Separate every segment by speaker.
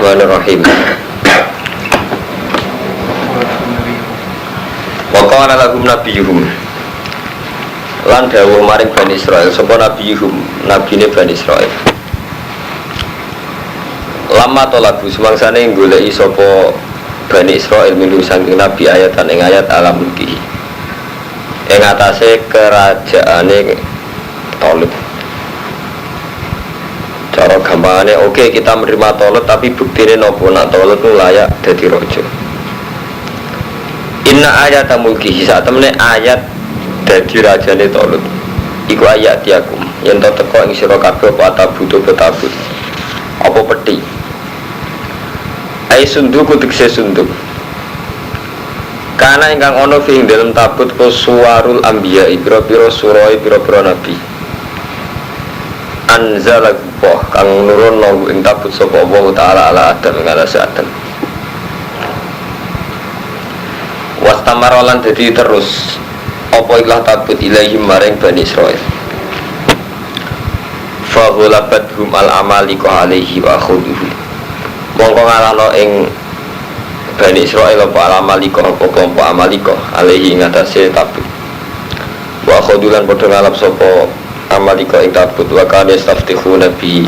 Speaker 1: Bismillahirrahmanirrahim. Wa qala lahum nabiyuhum lan dawuh maring Bani Israil sapa nabiyuhum nabine Bani Israil. Lama tolabu semangsane goleki sapa Bani Israil milu saking nabi ayatan ing ayat alam mulki ing atase kerajaane Tolib. Cara gampangane oke kita menerima Tolib tapi buktine nopo nak Tolib itu layak dadi raja. Inna ayat mulki saat temene ayat dadi rajane Tolib iku ayat diakum yen to teko ing sira kabeh apa tabutu betabut apa peti ai sunduk tekse sunduk kana ingkang ana ing dalem tabut ko suwarul anbiya pira-pira surah pira-pira nabi anzala Allah kang nurunno ing tabut sapa Allah taala ala Adam ngala Adam wastamarolan dadi terus apa ikhlas tabut ilaihim maring Bani Israil fahulabathum al-amalika alaihi wa khuduhu mongko ngalano ing Bani Israil apa al-amalika apa kelompok amalika alaihi ngatasi tabut wa khudulan padha ngalap sapa amalika ing tabut wa kana yastaftihu nabi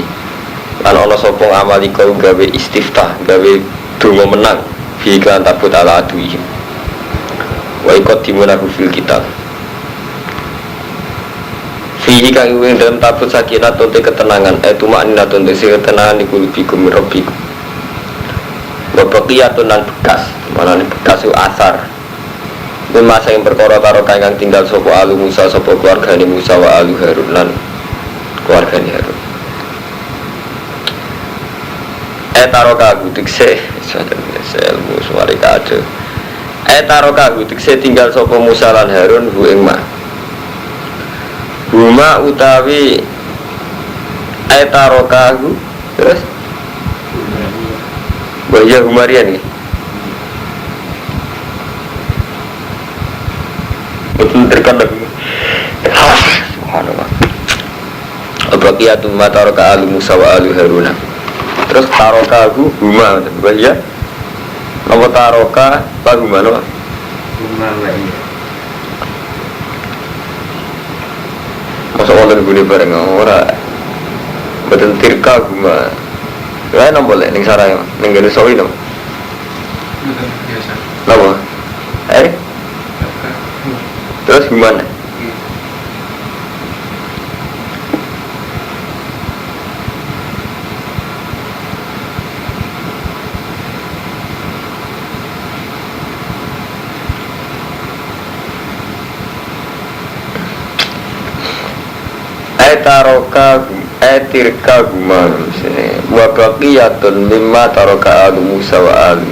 Speaker 1: lan ana sapa amalika gawe istiftah gawe donga menang fi kan tabut ala aduihim wa ikut dimunahu fil kitab fihi kang ing dalam tabut sakinah tonte ketenangan tumakninah tonte ketenangan iku bikum rabbikum wa baqiyatun lan bekas manane bekas itu asar masa yang perkara karo kang tinggal sapa alu Musa sapa keluargane Musa wa alu Harun lan keluargane Harun taroka gutikse ilmu suwari kade taroka gutikse tinggal sapa Musa lan Harun hu ing ma huma utawi taroka gu terus bahaya humarian iki betul terkandang subhanallah abaqiyatun ma taroka alu Musa wa alu Harun terus taroka gu huma bahaya apa taroka lagu mana Pak? Huma bahaya masa orang gini bareng orang betul tirka huma ya nam boleh ning saraya ning gene sawi nam biasa napa terus gimana taroka tirka guma wa baqiyatun mimma taroka alu Musa wa alu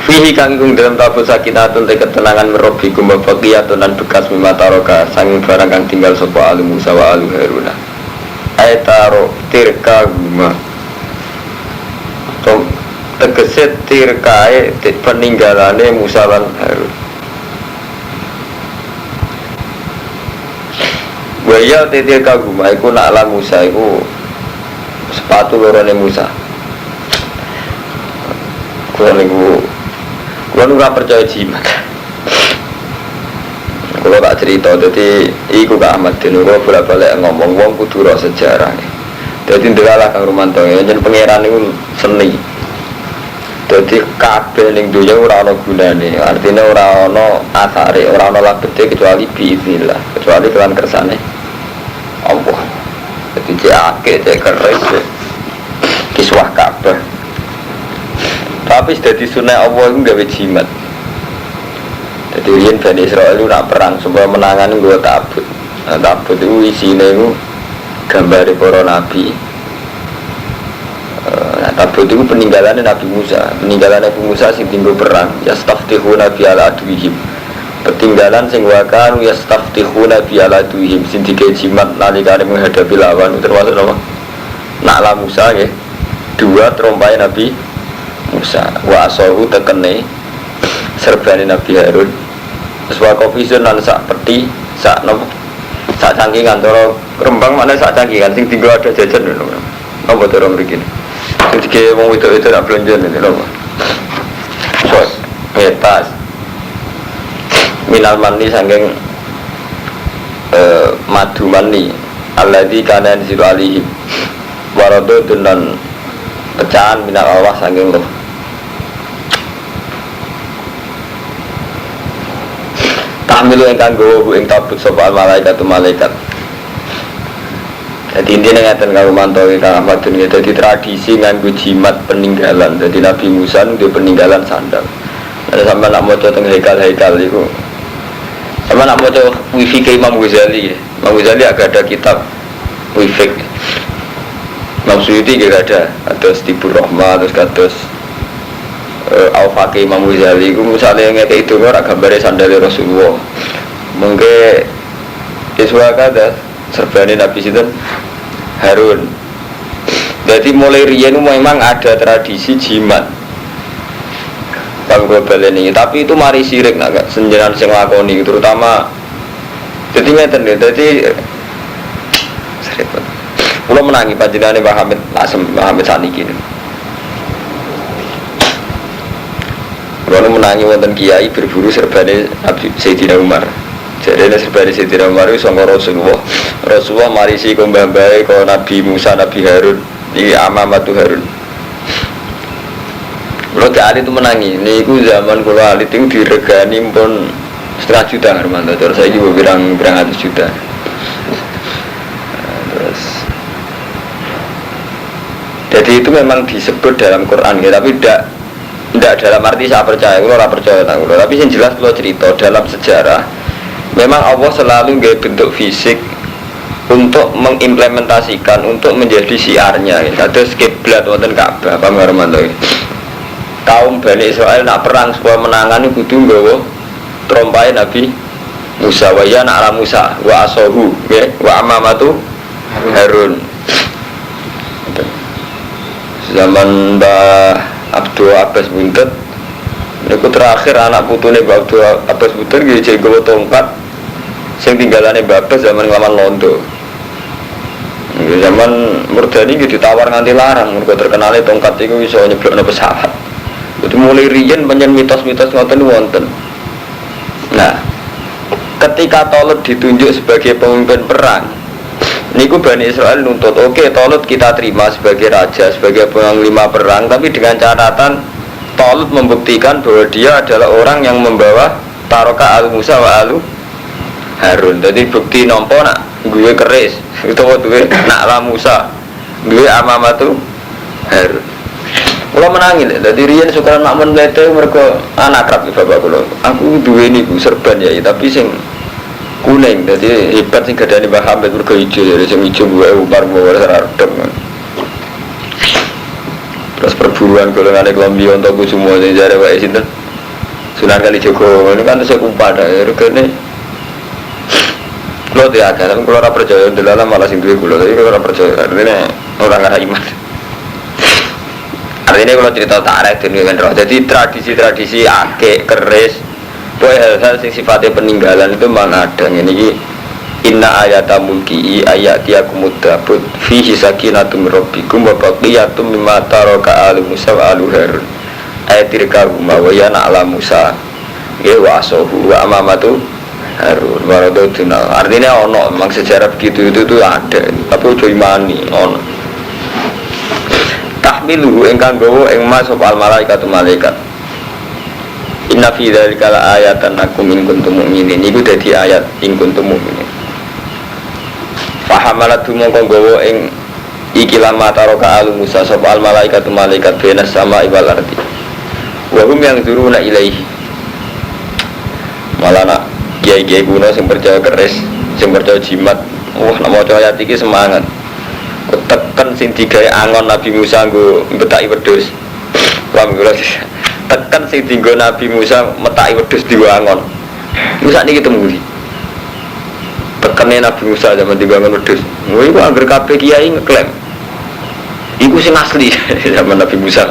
Speaker 1: fihi kanggung dalam tabut sakinatun te ketenangan merobikum wa baqiyatun lan bekas mimma taroka sanging barang kang tinggal sapa alu Musa wa alu Haruna taro tirka guma tegese tirkae peninggalane Musa lan Harun waya titik kaguma iku nak ala Musa iku sepatu lorone Musa kulo ora percaya jimat kulo tak cerita jadi iku Kak Ahmad Din kulo bolak-balik ngomong wong kudu ro sejarah dadi ndelalah Kang Rumanto yen pangeran niku seni dadi kabeh ning donya ora ana gunane artinya ora ana asare ora ana labete kecuali biiznillah kecuali kelan kersane Allah jadi cek keris kiswah kabeh tapi jadi sunai Allah itu gawe jimat jadi yen Bani Israil itu nak perang supaya menangan gue tabut tabut itu isinya itu gambar para nabi tabut itu peninggalannya Nabi Musa sing tinggal perang yastaftihu nabi ala aduihim ketinggalan sing wakan yastaftihu nabi ala aduihim sing dikejimat nalikane menghadapi lawan termasuk apa nakla Musa ya dua terompai Nabi Musa wa asahu tekene serbane Nabi Harun terus wa kofisun lan sak peti sak nopo sak cangkingan cara Rembang mana sak cangkingan sing tinggal ada jajan lho. Apa cara mriki? Sing dike wong wedok-wedok nak blonjo lho. Sos, tas. Minal mani saking madu mani alladzi kana yanzilu alaihi waradun dan pecahan minal Allah saking loh. Tahmilu ingkang gawa bu ing tabut sapa malaikat malaikat. Jadi intinya ngeten karo mantowi kang Ahmadun ya. Jadi tradisi nganggo jimat peninggalan. Jadi Nabi Musa itu peninggalan sandal. Ada sampai nak maca teng haikal-haikal itu. Sama nak maca wifi ke Imam Ghazali. Imam Ghazali agak ada kitab wifi. Imam Suyuti juga ada Stibur Rahmah, terus kados Al-Faqih Imam Ghazali itu misalnya ngeke itu orang gambarnya sandalnya Rasulullah mungkin Iswa kada serbani Nabi Sinten Harun. Jadi mulai riyen memang ada tradisi jimat Bang global ini, tapi itu mari sirik nak senjenan sing lakoni terutama jadi ngeten deh. Jadi serempet kula menangi panjenengane Mbah Hamid Asem Mbah Hamid saniki. Kalau menangi wonten kiai berburu serbane Sayyidina Umar. Jadi serbane Sayyidina Umar itu sangka Rasulullah. Rasulullah marisi ke mbah-mbahe ke Nabi Musa, Nabi Harun, iki Amamatu Harun. Kalau alit itu menangi, niku zaman kalau alit itu diregani pun 1,5 juta Hermanto. Terus saya juga berang 100 juta. Terus, jadi itu memang disebut dalam Quran ya, tapi tidak dalam arti saya percaya, kalau orang percaya tapi yang jelas kalau cerita dalam sejarah memang Allah selalu nggak bentuk fisik untuk mengimplementasikan untuk menjadi syiarnya. Ada kiblat wonten Ka'bah paham Hermanto. Kaum Bani Israel nak perang supaya menangan itu kudu nggawa trompae Nabi Musa wa ya ala Musa wa asahu ya wa amamatu Harun. Zaman Mbah Abdul Abbas Buntet itu terakhir anak putune Mbah Abdul Abbas Buntet nggih jek nggawa tongkat sing tinggalane Mbah Abbas zaman nglawan Londo. Zaman Murdani nggih ditawar nganti larang mergo terkenale tongkat iku iso nyeblokno pesawat. Itu mulai riyen panjen mitos-mitos ngoten wonten. Nah, ketika Talut ditunjuk sebagai pemimpin perang, niku Bani Israel nuntut, oke, Talut kita terima sebagai raja, sebagai panglima perang, tapi dengan catatan Talut membuktikan bahwa dia adalah orang yang membawa taroka alu Musa wa alu Harun. Jadi bukti nompo nak gue keris, itu gue nak la Musa, gue amamatu Harun. Kalau menangin, jadi riyen suka nak menlete mereka anak kerap bapak kulo. Aku dua ini serban ya, tapi sing kuning, jadi hebat sing gadane Mbah Hamid mergo ijo, jadi sing ijo gue upar bawa seradem. Terus perburuan golongane Kolombi untuk semua sing jare wae sinten. Sunan Kalijogo, ini kan saya kumpada ya regane. Kulo dia kan, kulo ora percaya delalah malah sing duwe kulo, tapi kulo ora percaya artine orang ada iman. Artinya kalau cerita tarik dunia kan roh, jadi tradisi-tradisi akek, keris, boy hal-hal yang sifatnya peninggalan itu memang ada. Ini inna ayata mulki ayatiyakum muddabut fihi sakinatum rabbikum wa baqiyatum mimma taraka alu Musa wa alu Harun ayatirka huma wa yana ala Musa wa asohu wa amamatu Harun waradotuna. Artinya ono memang sejarah begitu itu ada, tapi udah imani ono tahmiluhu engkang gawa ing mas sapa malaikat malaikat. Inna fi dzalika la ayatan lakum in kuntum mu'minin. Iku dadi ayat in kuntum mu'minin. Fahamalatu mongko gawa ing iki lama taroka alu Musa sapa malaikat malaikat bena sama wal ardi. Wa hum yang zuruna ilaihi. Malah nak kiai-kiai kuno sing percaya keris, sing percaya jimat, wah nak maca ayat iki semangat. Tekan sing digawe angon Nabi Musa nggo mbetaki wedhus. Paham kula tekan sing dienggo Nabi Musa metaki wedhus diwa angon. Musa niki temudi. Tekane Nabi Musa zaman dienggo angon wedhus. Lha iku anggere kabeh kiai ngeklaim. Iku sing asli zaman Nabi Musa.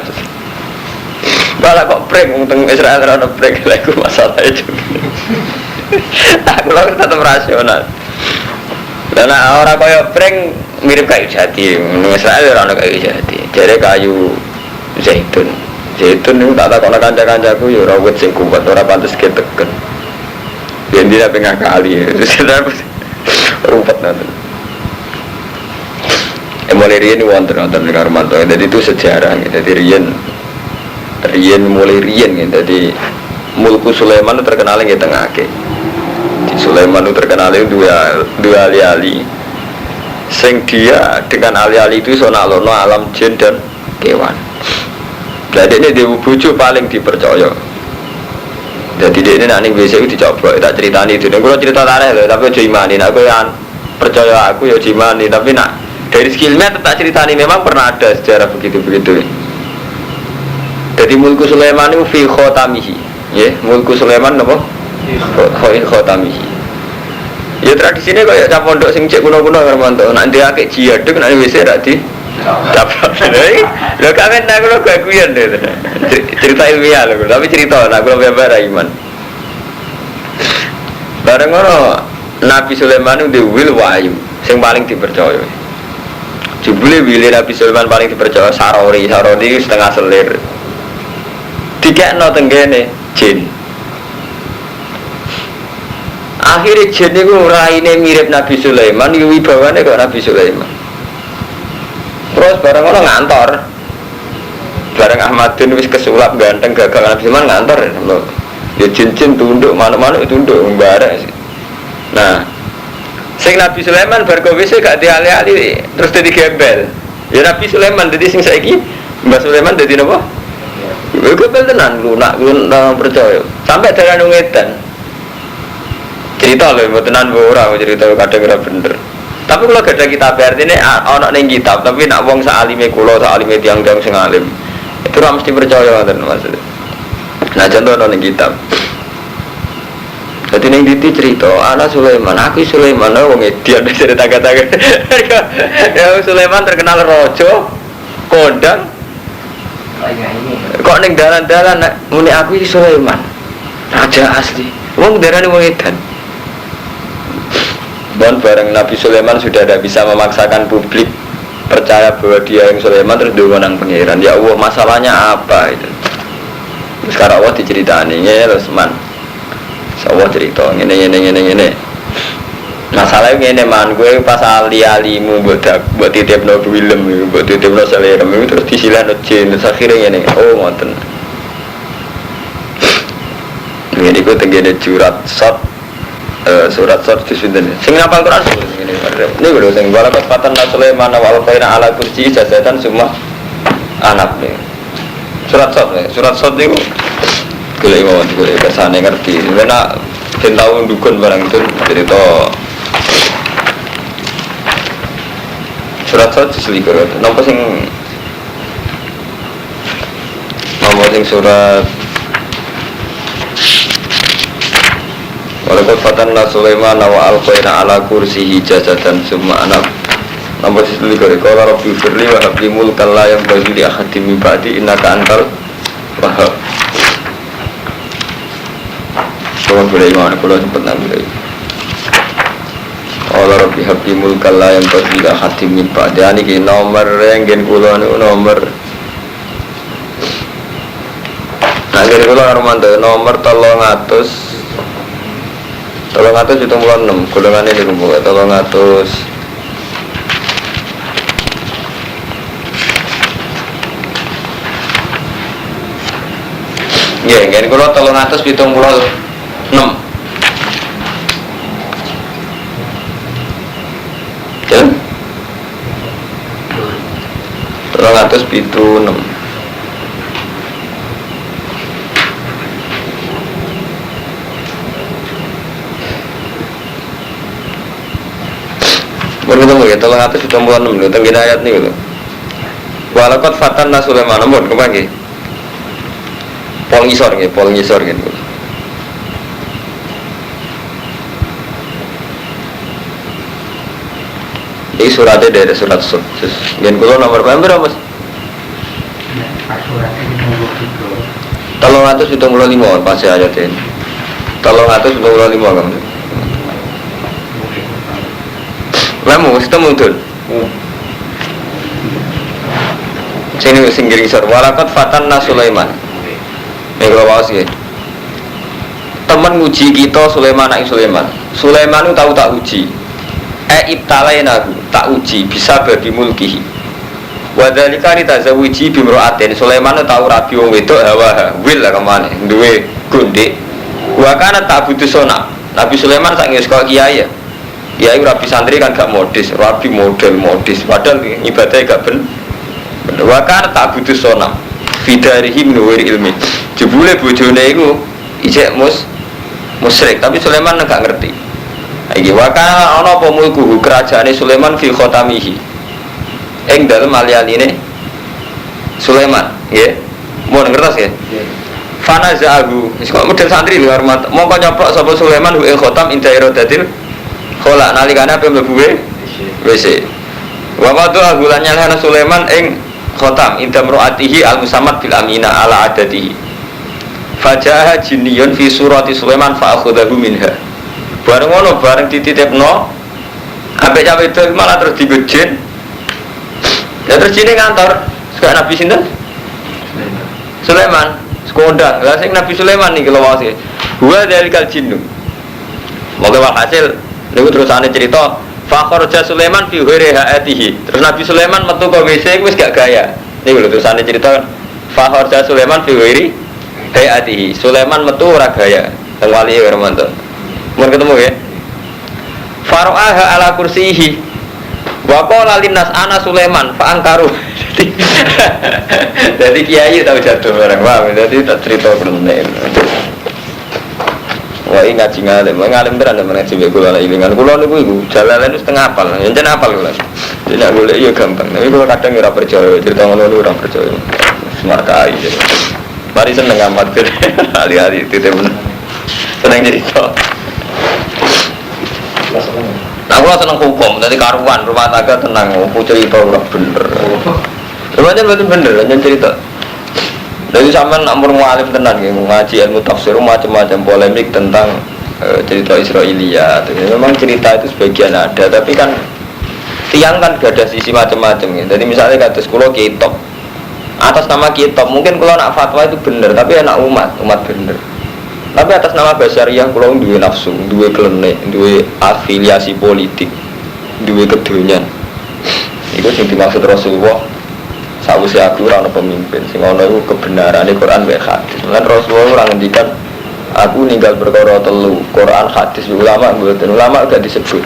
Speaker 1: Malah kok prank wong teng Israel ora ono prank lha iku masalah itu. Aku lho tetep rasional. Karena orang kaya prank mirip kayu jati, Israel orang kayu jati. Jadi kayu zaitun. Zaitun itu tak takut kanca-kancaku ya ora wit sing kuat, ora pantes keteken. Yen dia pengen kali, rumput nanti. Mulai riyen wonten di Karmanto. Jadi itu sejarah. Jadi riyen mulai riyen. Jadi Mulku Sulaiman itu terkenal di tengah ke. Di Sulaiman itu terkenal dua ali-ali. Sing dia dengan ali-ali itu sonalono alam jin dan kewan. Jadi ini dia bucu paling dipercaya. Jadi dia ini nanti biasa itu dicoba, tak ceritani itu. Kalau cerita tareh loh, tapi udah imani. Aku yang percaya aku ya imani, tapi nak dari skillnya tak ceritani memang pernah ada sejarah begitu. Jadi Mulku Sulaiman itu fi khotamihi, ya Mulku Sulaiman apa? Khotamihi. Ya tradisinya kayak cap pondok sing cek kuno-kuno Hermanto. Nanti akeh jihad itu nanti biasa rati. Dapat, lo kami nak lo keguyan deh, cerita ilmiah lo, tapi cerita nak lo beberapa iman. Bareng ono Nabi Sulaiman itu wil wahyu, yang paling dipercaya. Jubli wil Nabi Sulaiman paling dipercaya sarori setengah selir. Tiga no tenggene jin. Akhirnya jin itu raine mirip Nabi Sulaiman, wibawane kok Nabi Sulaiman. Terus bareng orang ngantor, bareng Ahmadin wis kesulap ganteng gagal Nabi Sulaiman ngantor ya jin tunduk mana-mana tunduk bareng. Nah, sing Nabi Sulaiman berkowis gak diali-ali terus jadi gembel. Ya Nabi Sulaiman jadi sing saiki Mbah Sulaiman jadi apa? Gembel tenan lunak percaya. Sampai dalan ngedan. Cerita lho tenan ora cerita kadang ora bener. Tapi kalau gak ada kitab artinya orang yang kitab, tapi nak wong sa'alime kulo, sa'alime tiang-tiang sing alim itu orang mesti percaya kan maksudnya. Nah contoh orang yang kitab. Jadi yang diti cerita, anak Sulaiman, aku Sulaiman, wong edian dari tangga-tangga. Ya Sulaiman terkenal rojo, kondang. Kok neng dalan-dalan, muni aku Sulaiman, raja asli. Wong darah ni wong edan. Dan bareng Nabi Sulaiman sudah tidak bisa memaksakan publik percaya bahwa dia yang Sulaiman terus dia menang pangeran. Ya Allah masalahnya apa itu? Sekarang Allah diceritani ya Rasman. Allah cerita ini. Masalahnya ini man gue pas ali-alimu buat titip no film, buat titip no selera, terus disilah no jin, terus akhirnya ini ngoten. Ini gue tenggine surat di sini. Sing ngapal Quran ini. Ini lho sing walakat fatan Sulaiman wa alqaina ala kursi jazatan semua anak nih. Surat niku golek mawon golek kersane ngerti. Karena ben tau ndukun barang itu cerita surat diselikur. Napa sing surat Walaupun fatanna Sulaiman wa alqaina ala kursihi jazatan summa anak. Nomor disebut kali qala rabbi firli wa habli mulkan la yanbaghi li ahadin min ba'di innaka antal wahhab. Kalau boleh iman kalau sempat nanti. Qala rabbi habli mulkan la yanbaghi li ahadin min ba'di. Niki nomor renggen kula niku nomor Nangger kula Armando nomor 300 376 golongan ini kumpul 300 ya kan kalau 376 ya 376 Menurut ya, tolong atas itu mulan menurut tentang ayat ni gitu. Walaupun fatan Sulaiman namun kemana? Pol ngisor gitu. Ini suratnya dari surat sus. Gen kulo nomor berapa mas? Tolong atas itu mulan 5 pas ayat ini. Tolong atas itu mulan 5 kamu. Lemu ketemu tuh. Sini singgir isor. Walakot fatanna Sulaiman. Nih kalau bawas ya. Temen nguji kita Sulaiman anak Sulaiman. Sulaiman itu tahu tak uji. Ibtalainahu tak uji bisa bagi mulkihi. Wadhalika ditazawuji bimro'atin. Sulaiman itu tahu rabi wong wedok hawa wil lah kemana. Duwe gondek. Wakana tak butuh sona. Nabi Sulaiman tak ngis kok kiai ya. Kiai rabi santri kan gak modis, rabi model modis. Padahal ibadahnya gak bener. Wakana tak butuh sona. Fidarihi minuwir ilmi. Jebule bojone iku ijek musyrik, tapi Sulaiman gak ngerti. Iki wakana ana apa mulku kerajaane Sulaiman fi khotamihi. Ing dalem alianine Sulaiman, nggih. Mun ngertos nggih? Fana za'ahu. Wis kok model santri lho hormat. Mongko nyoplok sapa Sulaiman ing khotam ing dairatil khola nalikane ape mlebu WC. Wa madu lan nyalana Sulaiman ing khotam indam ru'atihi al-musammat bil amina ala adatihi. Fajaha jinniyun fi surati Sulaiman fa akhadahu minha. Bareng ngono bareng dititipno ambek cawe itu malah terus digojin. Ya terus jine ngantor sekarang Nabi sinten? Sulaiman. Sekondang. Lah sing Nabi Sulaiman niki lho wae. Wa dalikal jinnu. Moga walhasil niku terusane cerita fa kharaja Sulaiman fi ghairi haatihi. Terus Nabi Sulaiman metu ke WC wis gak gaya. Niku lho terusane cerita fa kharaja Sulaiman fi ghairi haatihi. Sulaiman metu ora gaya. Teng wali Hermanto. Mun ketemu ya. Faro'aha ala kursihi. Wa qala linnas ana Sulaiman fa angkaru. Jadi kiai tahu jatuh orang paham. Jadi tak cerita bener. Wah ini ngaji ngalim tenan mengaji kula lan ilingan. Kula niku iku jalalan wis tengah apal. Yen apal kula. Jadi nak golek ya gampang. Tapi kula kadang ora percaya cerita ngono ora percaya. Semarkai. Mari seneng amat hari-hari titip bener. Seneng cerita. Nah, aku seneng hukum, jadi karuan rumah tangga tenang, aku cerita udah bener. Sebenarnya bener, hanya cerita. Jadi sama nak mualim tenan, ngaji ilmu tafsir macam-macam polemik tentang cerita Israelia. Memang cerita itu sebagian ada, tapi kan tiang kan gak ada sisi macam-macam. Jadi misalnya kata sekolah kitab, atas nama kitab mungkin kalau nak fatwa itu bener, tapi anak umat bener. Tapi atas nama Basyariah kalau duwe nafsu, duwe klenek, duwe afiliasi politik, duwe kedonyan. Itu yang dimaksud Rasulullah. Sawise aku ora ana pemimpin, sing ana iku kebenarane Quran wa hadis. Lan Rasulullah ora ngendikan aku ninggal perkara telu, Quran, hadis, ulama mboten. Ulama gak disebut.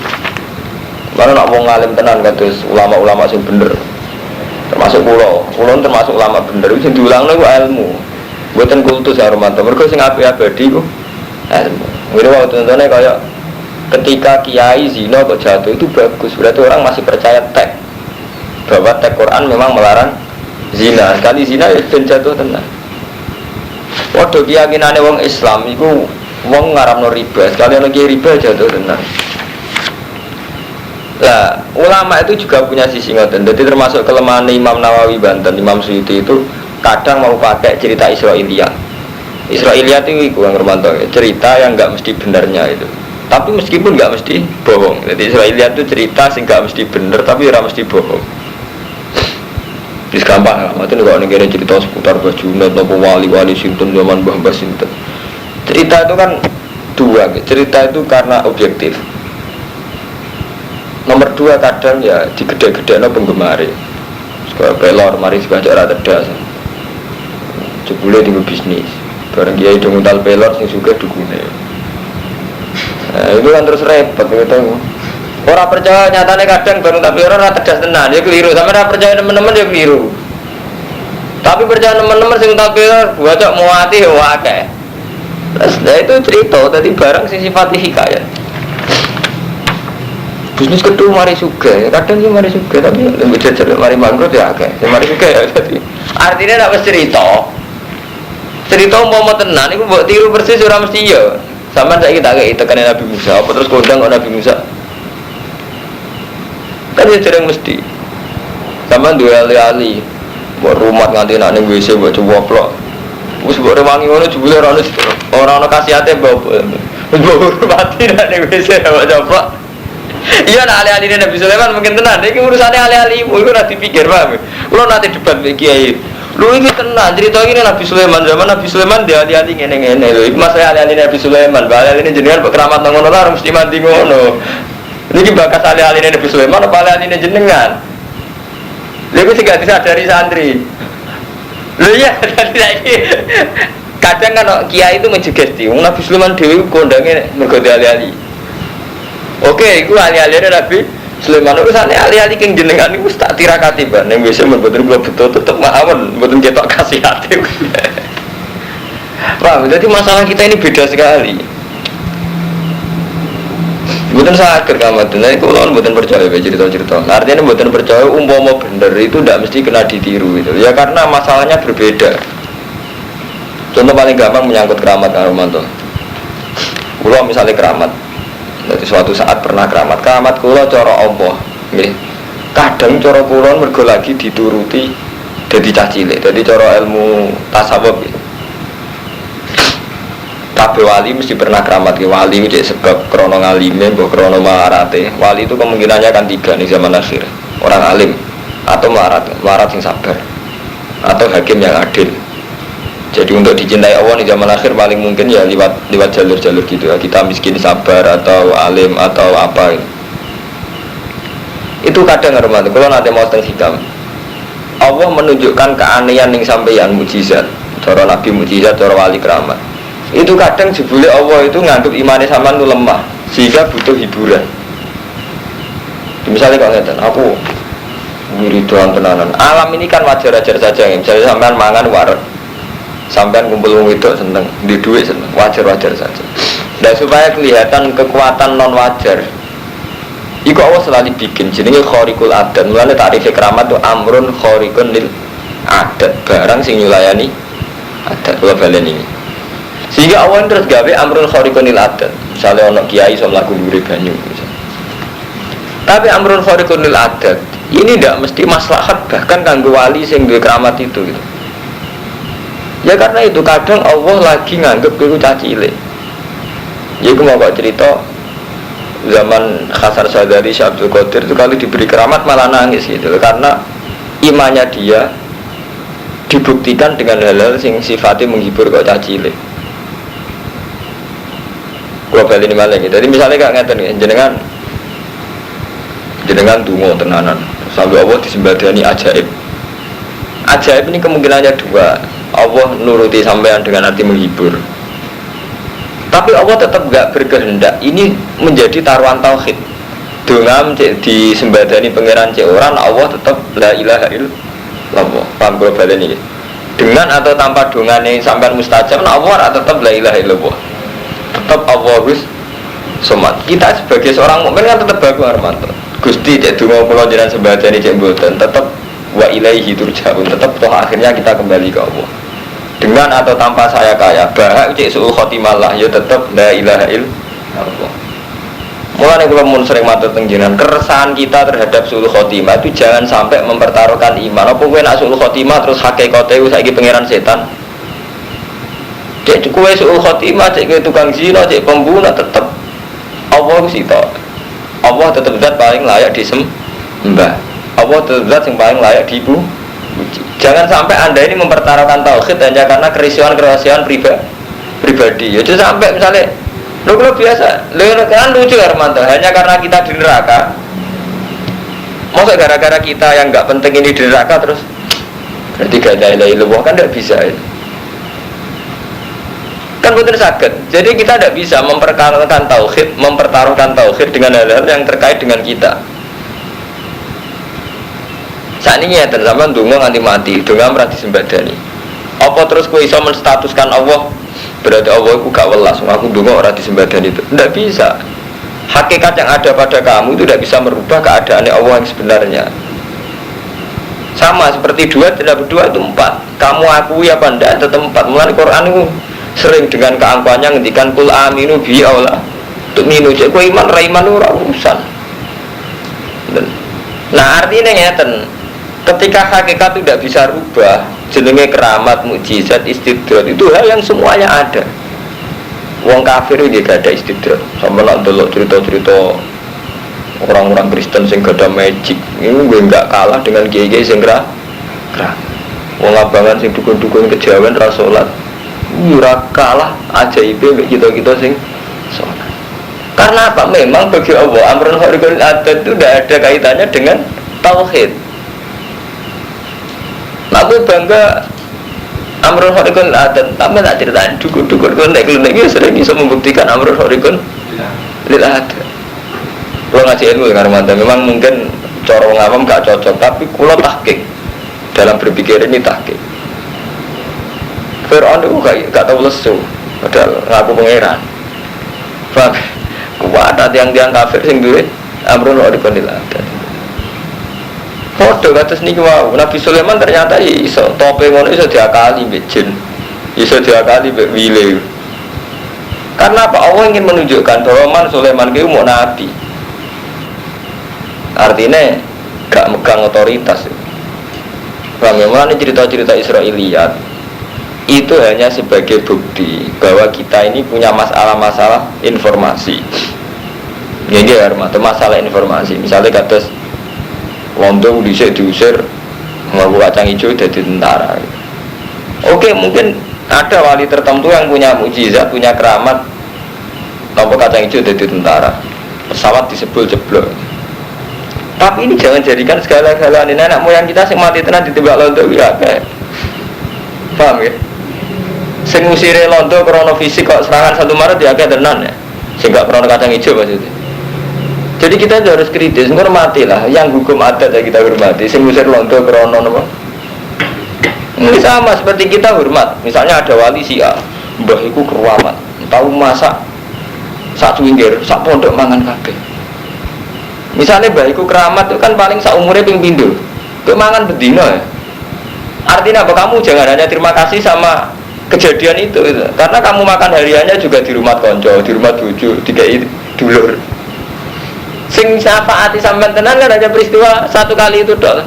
Speaker 1: Mana nak wong alim tenan kados ulama-ulama sing bener. Termasuk kula termasuk ulama bener sing diulangno iku ilmu. Buatan kultus ya Romanto, mereka sing api abadi ku ilmu. Ini waktu contohnya kayak ketika kiai zina kok jatuh itu bagus, berarti orang masih percaya teks bahwa teks Quran memang melarang zina. Sekali zina ya ben jatuh tenang. Waduh keyakinannya wong Islam itu wong ngaramno riba, sekali lagi riba jatuh tenang. Lah ulama itu juga punya sisi ngoten. Jadi termasuk kelemahan Imam Nawawi Banten, Imam Suyuti itu kadang mau pakai cerita Israelia. Israelia itu yang Romanto, cerita yang nggak mesti benarnya itu. Tapi meskipun nggak mesti bohong. Jadi Israelia itu cerita sing nggak mesti benar, tapi ora mesti bohong. Bis gampang lah. Maksudnya kalau negara cerita seputar Bajunet, nopo wali-wali sinten zaman Mbah sinten. Cerita itu kan dua. Cerita itu karena objektif. Nomor dua kadang ya digede-gede no penggemari. Sekolah pelor, mari sebaca rata das. Jebule tinggal bisnis. Bareng kiai do nguntal pelor sing sugih dukune. Nah, itu kan terus repot gitu. Orang percaya nyatane kadang bareng tapi orang cerdas tenan, ya keliru. Sampe ora percaya teman-teman ya keliru. Tapi percaya teman-teman sing nguntal pelor, bocok muati ya akeh. Terus itu cerita tadi barang sing sifat hikayat. Bisnis kedua mari suka, ya kadang sih mari suka, tapi lebih jajar mari mangkrut ya akeh. Mari suka ya tadi. Artinya nak cerita. Cerita umpama tenan iku mbok tiru persis ora mesti ya. Sampeyan saiki tak kei tekane Nabi Musa, apa terus kondang kok Nabi Musa? Kan ya jarang mesti. Sampeyan duwe ali-ali, mbok rumah nganti nak ning WC mbok coplok. Wis mbok rewangi ngono jebule ora ono kasihate mbok. Wis mbok hormati nak ning WC mbok coplok. Iya nak alih-alih Nabi Sulaiman mungkin tenan. Ini urusannya alih-alih ibu itu nanti pikir paham. Kalau nanti debat bagi kiai, lu ini tenan cerita ini Nabi Sulaiman zaman Nabi Sulaiman dia alih-alih ngene-ngene. Lu itu masalah alih-alih Nabi Sulaiman. Alih-alih ini jenengan keramat ngono lah mesti mati ngono. Ini bakas alih-alih Nabi Sulaiman apa alih-alih jenengan? Lalu juga disadari santri. Lu ya lagi. Kadang kan kiai itu menjugesti. Nabi Sulaiman dewi kondangnya mergo alih-alih. Oke, itu alih-alih Nabi Sulaiman urusannya alih-alih yang jenengan itu tak tirakati ban yang biasa membuatkan gua betul tetap maafan buatan kita kasih hati. Wah, jadi masalah kita ini beda sekali. Buatan saya kerjamat, nah itu lawan buatan percaya cerita-cerita. Artinya buatan percaya umpama bener itu tidak mesti kena ditiru itu. Ya karena masalahnya berbeda. Contoh paling gampang menyangkut keramat Romanto. Kalau misalnya keramat. Jadi suatu saat pernah keramat kula cara Allah nggih. Kadang cara kula mergo lagi dituruti dadi cah cilik. Dadi cara ilmu tasawuf nggih. Kabeh wali mesti pernah keramat ke wali itu sebab krana ngalime mbok krana marate. Wali itu kemungkinannya kan 3 nih zaman akhir. Orang alim atau marat yang sabar atau hakim yang adil. Jadi untuk dicintai Allah di zaman akhir paling mungkin ya lewat jalur-jalur gitu ya. Kita miskin sabar atau alim atau apa gitu. Itu kadang hormat. Kalau nanti mau tentang hikam, Allah menunjukkan keanehan yang sampeyan mujizat. Cara Nabi mujizat, cara wali keramat. Itu kadang jebule Allah itu nganggep imane sampean itu lemah sehingga butuh hiburan. Misalnya kalau ngeten, aku wiridan tenanan. Alam ini kan wajar-wajar saja. Misalnya sampean mangan wareg. Sampai kumpul wong itu seneng, di duit seneng, wajar-wajar saja. Dan supaya kelihatan kekuatan non wajar, iku Allah selalu bikin jenenge khariqul adat. Mulane tarikh keramat itu amrun khariqun lil adat, barang sing nyulayani adat. Kula baleni ini. Sehingga Allah terus gawe amrun khariqun lil adat. Misale ana kiai iso mlaku ndure banyu misalnya. Tapi amrun khariqun lil adat ini tidak mesti maslahat bahkan kanggo wali sing duwe keramat itu gitu. Ya karena itu kadang Allah lagi nganggep itu caci cilik. Ya aku mau cerita zaman Hasan Sadari Syekh Abdul Qadir itu kali diberi keramat malah nangis gitu karena imannya dia dibuktikan dengan hal-hal yang sifatnya menghibur kok caci cilik. Gua balik ini malah gitu. Jadi misalnya kayak ngeten jenengan dungo tenanan sampai Allah disembadani ajaib. Ajaib ini kemungkinannya 2. Allah nuruti sampean dengan arti menghibur. Tapi Allah tetap gak berkehendak. Ini menjadi taruhan tauhid. Dengan disembadani pangeran orang, Allah tetap la ilaha illallah. Paham global ini? Dengan atau tanpa dongane sampean mustajab, Allah tetap la ilaha illallah. Tetap Allahus somat. Kita sebagai seorang mukmin kan tetap bagus Armanto. Gusti cek donga kula jenengan sembadani cek mboten, tetap wa ilaihi turja'un, tetap toh akhirnya kita kembali ke Allah. Dengan atau tanpa saya kaya, bahak cek suul khotimah lah, ya tetap la ilaha illallah. Mulane kula mun sering matur teng jenengan, keresahan kita terhadap suul khotimah itu jangan sampai mempertaruhkan iman. Apa kowe nak suul khotimah terus hakikate saiki pangeran setan. Cek kowe suul khotimah, cek kowe tukang zina, cek pembunuh, tetap Allah sita. Allah tetap zat paling layak disembah. Allah tetap zat yang paling layak dipuji. Jangan sampai anda ini mempertaruhkan tauhid hanya karena kerisian pribadi. Ya sampai misalnya, lo biasa, lo kan lucu Armanto, hanya karena kita di neraka. Masa gara-gara kita yang nggak penting ini di neraka terus berarti gak ada ilah kan tidak bisa ya. Kan betul sakit. Jadi kita tidak bisa mempertaruhkan tauhid dengan hal-hal yang terkait dengan kita. Saat ini ya sampean donga nganti mati, donga merati sembadani. Apa terus kowe iso menstatuskan Allah berarti Allah itu gak welas, aku donga ora disembadani itu. Tidak bisa. Hakikat yang ada pada kamu itu tidak bisa merubah keadaan Allah yang sebenarnya. Sama seperti 2 tidak berdua itu 4. Kamu akui apa ndak tetap 4. Mulane Quran itu sering dengan keangkuhannya ngendikan kul aminu bi Allah. Untuk minu cek kowe iman ra iman ora urusan. Nah artinya ngeten. Ketika hakikat tidak bisa rubah, jenenge keramat, mukjizat, istidrat itu hal yang semuanya ada. Wong kafir ini gak ada istidrat. Sampai nak delok cerita-cerita orang-orang Kristen sing gada magic ini gue nggak kalah dengan kiai-kiai sing kera. Wong abangan sing dukun-dukun kejawen ra salat ora kalah ajaibe mek kita-kita sing salat. Karena apa? Memang bagi Allah amrun khariqul adat itu tidak ada kaitannya dengan tauhid. Aku bangga amrun khariqul adat, tapi tak ceritain dukun-dukun konek-konek iki sering bisa membuktikan amrun khariqul lil adat. Kalau ngaji ilmu dengan mantan memang mungkin cara wong awam gak cocok, tapi kula tahqiq dalam berpikir ini tahqiq. Fir'aun itu gak tahu lesu, padahal ngaku pangeran. Paham? Kuat ada tiang-tiang kafir sing duwe amrun khariqul lil adat. Foto kados niki wau, Nabi Sulaiman ternyata iso tope ngono iso diakali mbek jin. Iso diakali mbek wile. Karena apa? Allah ingin menunjukkan bahwa Sulaiman itu mau nabi. Artinya gak megang otoritas. Bagaimana cerita-cerita Israiliyat itu hanya sebagai bukti bahwa kita ini punya masalah-masalah informasi. Ini ya, masalah informasi. Misalnya kados Londo dhisik diusir ngaku kacang hijau jadi tentara. Oke, mungkin ada wali tertentu yang punya mukjizat, punya keramat nopo kacang hijau jadi tentara. Pesawat disebul jeblok. Tapi ini jangan jadikan segala-galanya. Nenek moyang kita sing mati tenan ditembak Londo ya kayak. Paham ya? Sing ngusire Londo krono fisik kok serangan 1 Maret ya kayak tenan ya. Sing gak krono kacang hijau maksudnya. Jadi kita harus kritis, menghormati lah. Yang hukum adat ya kita hormati. Sing ngusir Londo krono apa? Ini sama seperti kita hormat. Misalnya ada wali si A, mbah iku keruamat, tahu masak sak winggir, sak pondok mangan kabeh. Misalnya mbah iku keramat itu kan paling sak umure ping pindho. Kowe mangan bedino ya. Artinya apa? Kamu jangan hanya terima kasih sama kejadian itu. Karena kamu makan hariannya juga di rumah konco, di rumah bojo, dikai dulur. Sing syafaati sampean tenan kan hanya peristiwa satu kali itu dong.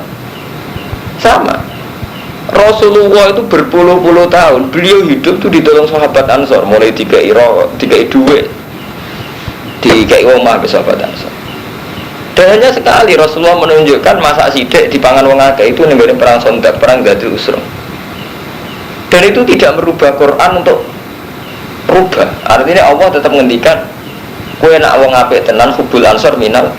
Speaker 1: Sama. Rasulullah itu berpuluh-puluh tahun beliau hidup tuh ditolong sahabat Ansor, mulai dikai duit, dikai omah ke sahabat Ansor. Dan hanya sekali Rasulullah menunjukkan masa sidik di pangan wong akeh itu nembe perang Sondak, perang Dzatul Usra. Dan itu tidak merubah Quran untuk rubah. Artinya Allah tetap ngendikan kowe nak wong apik tenan hubul ansor minal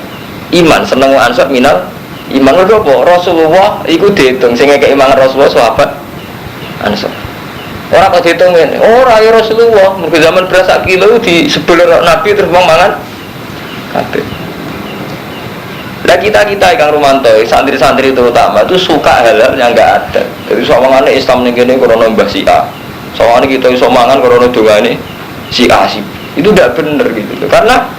Speaker 1: iman, seneng wong ansor minal iman. Lho apa Rasulullah iku diitung sing ngekeki iman Rasulullah sahabat ansor. Ora kok diitung ngene. Ora ya Rasulullah, mergo zaman beras sak kilo di sebelum Nabi terus wong mangan kabeh. Lah kita Kang Rumanto, santri-santri terutama itu suka hal-hal yang enggak ada. Jadi sawangane Islam ning kene krana mbah si A. Sawangane kita iso mangan krana dongane si A si itu tidak benar gitu loh. Karena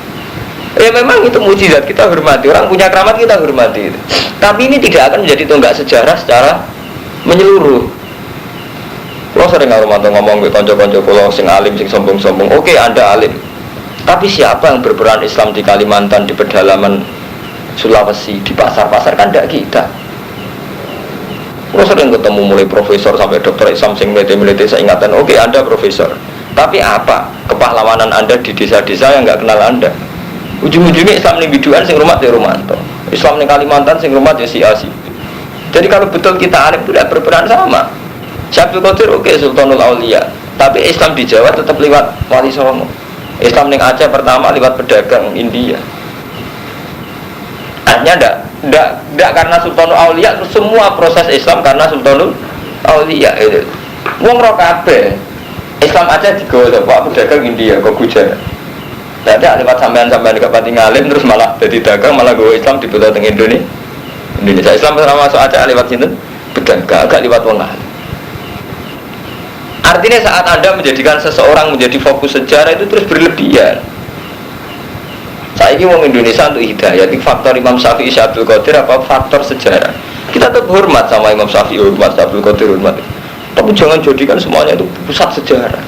Speaker 1: ya memang itu mukjizat, kita hormati, orang punya keramat kita hormati itu. Tapi ini tidak akan menjadi tonggak sejarah secara menyeluruh. Kalau sering ngomong ke konco-konco kalau sing alim sing sombong-sombong, oke Anda alim, tapi siapa yang berperan Islam di Kalimantan, di pedalaman Sulawesi, di pasar-pasar kan tidak kita. Kalau sering ketemu mulai profesor sampai dokter Islam sing melete-melete, saya ingatan, oke Anda profesor, tapi apa kepahlawanan Anda di desa-desa yang nggak kenal Anda? Ujung-ujungnya Islam ini biduan sing rumah ya Romanto, Islam ini Kalimantan sing rumah ya si Asi. Jadi kalau betul kita alim itu tidak berperan sama. Syabdul Qadir oke Sultanul Aulia, tapi Islam di Jawa tetap lewat Wali Songo. Islam yang Aceh pertama lewat pedagang India. Artinya tidak karena Sultanul Aulia, semua proses Islam karena Sultanul Aulia itu. Wong ro kabeh Islam Aceh digawa Pak pedagang India kok Gujarat. Tidak lewat sampean-sampean dekat pati ngalim terus malah jadi dagang malah gawa Islam dibutuh teng Indonesia. Islam pertama masuk Aceh lewat sinten? Pedagang, agak lewat wong alim. Artinya saat Anda menjadikan seseorang menjadi fokus sejarah itu terus berlebihan. Saya ini wong Indonesia untuk hidayah, itu faktor Imam Syafi'i, Syabdul Qadir apa faktor sejarah. Kita tetap hormat sama Imam Syafi'i, hormat Syabdul Qadir, hormat. Tapi jangan jadikan semuanya itu pusat sejarah.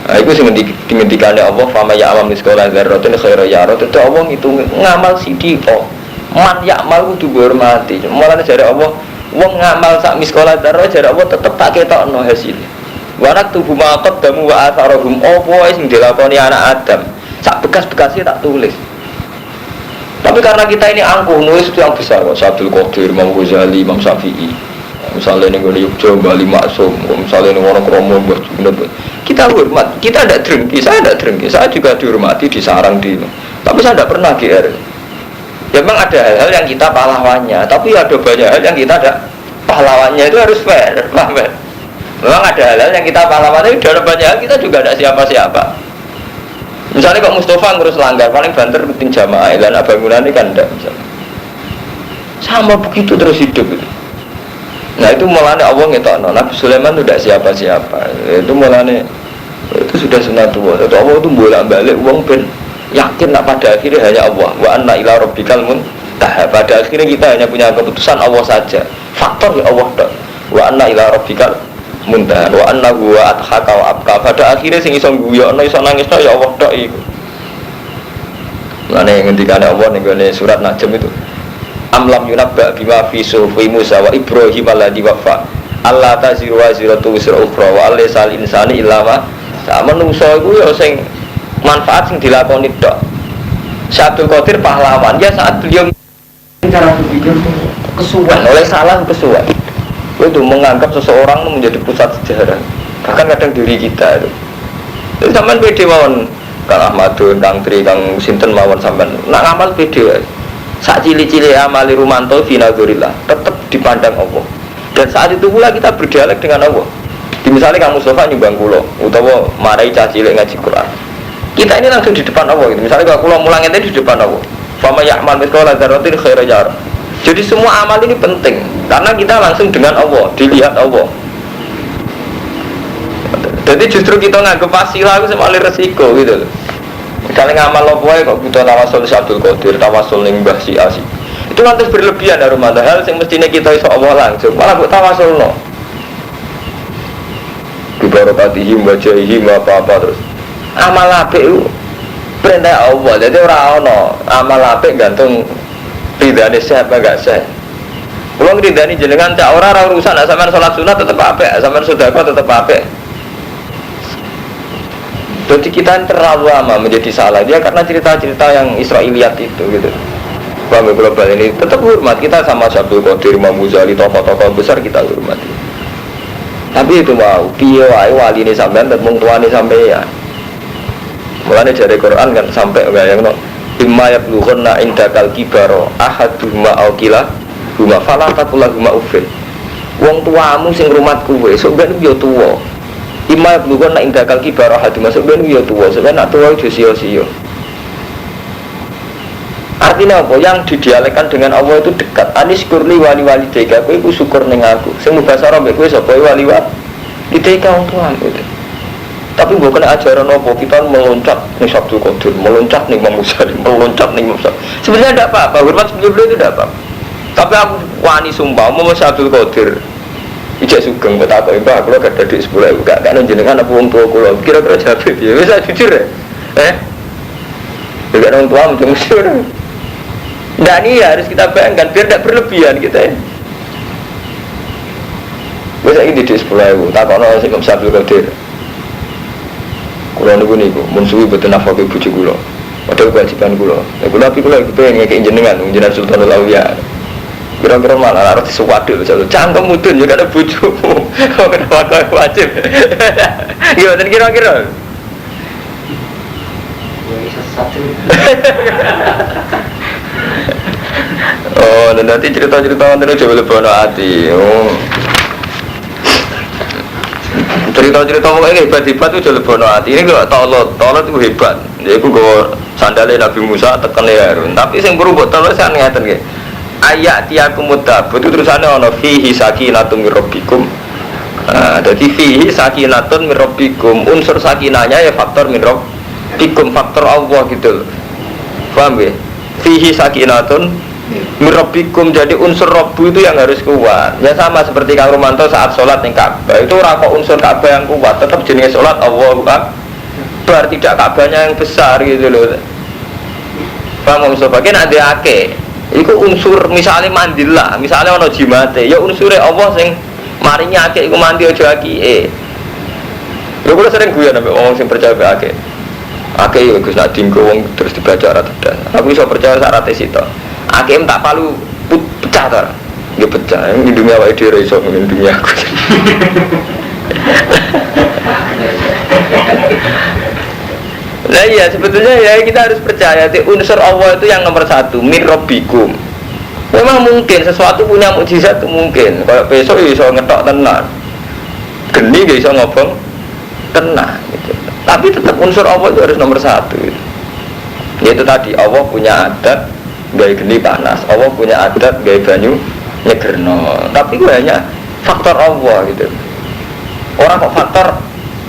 Speaker 1: Nah, itu sing dimentikannya Allah, fama ya'mal miskola dzarratin khairan yara. Itu Allah ngitung ngamal sidiko. Man ya'mal kudu dihormati. Mulane jare Allah, wong ngamal sak miskola dzarrah jare Allah tetep tak ketokno hasilnya. Wa naktubu ma qaddamu wa atharahum apa sing dilakoni anak Adam. Sak bekas-bekasnya tak tulis. Tapi karena kita ini angkuh, nulis itu yang besar kok. Abdul Qadir, Imam Ghazali, Imam Syafi'i. Misalnya ini gue Yogyo, Bali Maksum, misalnya ini orang Kromo, kita hormat, kita tidak drengki, saya tidak drengki, saya juga dihormati, disarang di. Tapi saya tidak pernah GR. Ya, memang ada hal-hal yang kita pahlawannya, tapi ada banyak hal yang kita tidak pahlawannya, itu harus fair, paham ya? Memang ada hal-hal yang kita pahlawannya, ada banyak hal kita juga tidak siapa-siapa. Misalnya kok Mustafa ngurus langgar, paling banter rutin jamaah, dan bangunan ini kan tidak misalnya. Sama begitu terus hidup itu. Nah itu mulanya Allah ngetokno, Nabi Sulaiman itu tidak siapa-siapa. Itu mulanya itu sudah sunatullah. Itu Allah itu bolak-balik uang ben yakin nak pada akhirnya hanya Allah. Wa anna ila rabbikal muntaha. Pada akhirnya kita hanya punya keputusan Allah saja. Faktor ya Allah tok. Wa anna ila rabbikal muntaha. Wa anna huwa adhaka wa abka. Pada akhirnya sing iso guyono iso nangisno ya Allah tok iku. Mulane ngendikane Allah ning surat Najm itu. Amlam yunabba bima fi sufi Musa wa Ibrahim alladzi wafa. Allah taziru wa ziratu wisra ukhra wa alaysal insani illa ma sama manusa iku ya sing manfaat sing dilakoni tok. Abdul Qadir pahlawan ya saat beliau cara berpikir kesuwen oleh salah kesuwen. Itu menganggap seseorang menjadi pusat sejarah. Bahkan kadang diri kita itu. Jadi sampean pede mawon Kang Ahmadun, Kang Tri, Kang Sinten mawon sampean. Nak ngamal pede wae. Sak cili-cili amali rumanto finazurillah tetap dipandang Allah. Dan saat itu pula kita berdialek dengan Allah. Di misalnya Kang Mustafa nyumbang kula utawa marai cah cilik ngaji Quran. Kita ini langsung di depan Allah gitu. Misalnya kalau kula mulang ente di depan Allah. Fama ya'mal mithqala dzarratin khairan yarah. Jadi semua amal ini penting karena kita langsung dengan Allah, dilihat Allah. Jadi justru kita nganggep wasilah itu semalir resiko gitu loh. Misalnya ngamal lo boy kok butuh tawasul Abdul Qadir, tawasul ning Mbah Si Asi. Itu nanti berlebihan dari rumah hal yang mestinya kita iso Allah langsung, malah buat tawasul lo. Bibarakatihim wajahihim apa-apa terus. Amal apik itu perintah Allah, jadi ora ono amal apik gantung ridane siapa enggak sah. Kalau ridane jenengan tak ora urusan, sampean salat sunat tetep apik, sampean sedekah tetep apik. Jadi kita terlalu lama menjadi salah dia karena cerita-cerita yang Israiliyat itu gitu. Paham global ini tetap hormat kita sama Abdul Qadir, Imam Ghazali, tokoh-tokoh besar kita hormati. Tapi itu mau piye wae wali ini sampean tetep mung tuane sampean. Mulane dari Quran kan sampai bayangno imma yablughanna indakal kibaro ahaduhuma aw kila huma fala taqulahuma uffin. Wong tuamu sing rumat kowe sok ben yo tuwa. Imma yablughanna indakal kibaro ahaduma sok ben yo tuwa, sok ben nak tuwa yo sia-sia. Artinya apa? Yang didialekkan dengan Allah itu dekat. Anis kurli wali-wali deka, kowe iku syukur ning aku. Sing mubasara mbek kowe sapa wali-wali deka wong tuamu itu. Tapi bukan ajaran apa kita meloncat nih Abdul Qadir, meloncat nih Imam Ghazali, meloncat nih Imam Syafi'i. Sebenarnya tidak apa-apa, hormat beliau itu tidak apa. Tapi aku wani sumpah, mau Abdul Qadir, ijak sugeng buat aku ibu, aku lo gak ada di sebelah ibu, gak ada jenengan apa orang tua kulo, kira-kira jawab dia, bisa jujur ya? Juga orang tua macam jujur. Nah ini harus kita bayangkan biar tidak berlebihan kita ya. Bisa ini di sebelah ibu, tak kono sih Imam Abdul Qadir. Kulo niku niku mun suwi boten nafake bojo kula. Padahal kewajiban kula. Nek kula iki kula pengen ngekek jenengan jenengan Sultanul Auliya. Kira-kira malah arep disuwadil cangkem mudun ya kada bojomu. Kok kenapa wajib. Iya ten kira-kira. Ya iso satu. Oh, nanti cerita-cerita wonten aja lebono ati. Oh. Cerita-cerita pokoknya hebat-hebat itu jauh lebih hati. Ini kalau tolot itu hebat. Jadi aku gue sandalnya Nabi Musa tekan Harun. Tapi yang perlu buat tolot saya ngeten ke. Ayat tiaku mutab itu terusannya ono fihi sakinatun min rabbikum. Jadi fihi sakinatun min rabbikum. Unsur sakinahnya ya faktor min rabbikum, faktor Allah gitu. Paham ya? Fihi sakinatun Mirabikum, jadi unsur Rabbu itu yang harus kuat. Ya sama seperti Kang Romanto saat sholat di Ka'bah itu rako unsur Ka'bah yang kuat, tetap jenis sholat Allahu Akbar, tidak Ka'bahnya yang besar gitu loh. Paham sebagian ada ake. Itu unsur misalnya mandilah, misalnya ono jimate, ya unsurnya Allah sing marinya ake, iku mandi aja aki. Lo sering gue nabi ngomong sing percaya ake. Akeh Gus nak dinggo wong terus dibaca ora tedas. Aku iso percaya syaratnya sitok. Akeh tak palu pecah ta. Nggih pecah. Ning dunia awake dhewe iso ning dunia aku. Nah iya sebetulnya ya kita harus percaya unsur Allah itu yang nomor satu min rabbikum. Memang mungkin sesuatu punya mukjizat itu mungkin. Kalau besok iso ngetok tenan. Geni gak iso ngobong tenan gitu. Tapi tetap unsur Allah itu harus nomor satu gitu. Yaitu tadi Allah punya adat gaya geni panas, Allah punya adat gaya banyu nyegerno. Tapi gue hanya faktor Allah gitu. Orang kok faktor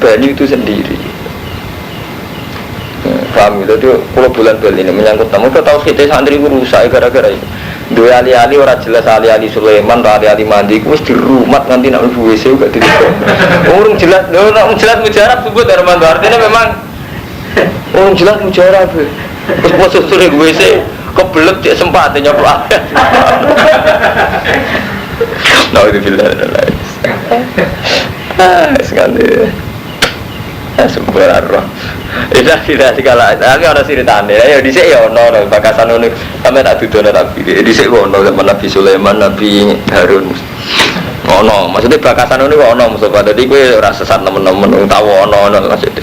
Speaker 1: banyu itu sendiri. Paham gitu, itu kalau bulan-bulan ini menyangkut tamu, kita tahu kita santri itu rusak gara-gara itu. Dua ali-ali orang jelas ali-ali Sulaiman, ali-ali mandi, itu di rumah nanti nak mlebu WC juga tidak. Orang jelas, orang jelas mujarab sebut Armando, artinya memang orang jelas mujarab. Terus masuk sore WC, kebelet dia sempat nyoplak. Nah itu bilang lain. Sekali. Sempurna roh. Itu tidak segala. Tapi ada ceritanya. Ya di sini ya ono bakasan ono. Kami tak tuduh tapi di sini ono zaman Nabi Sulaiman, Nabi Harun. Ono. Maksudnya bakasan ono ono. Maksudnya tadi gue rasa sesat temen-temen tahu ono maksudnya.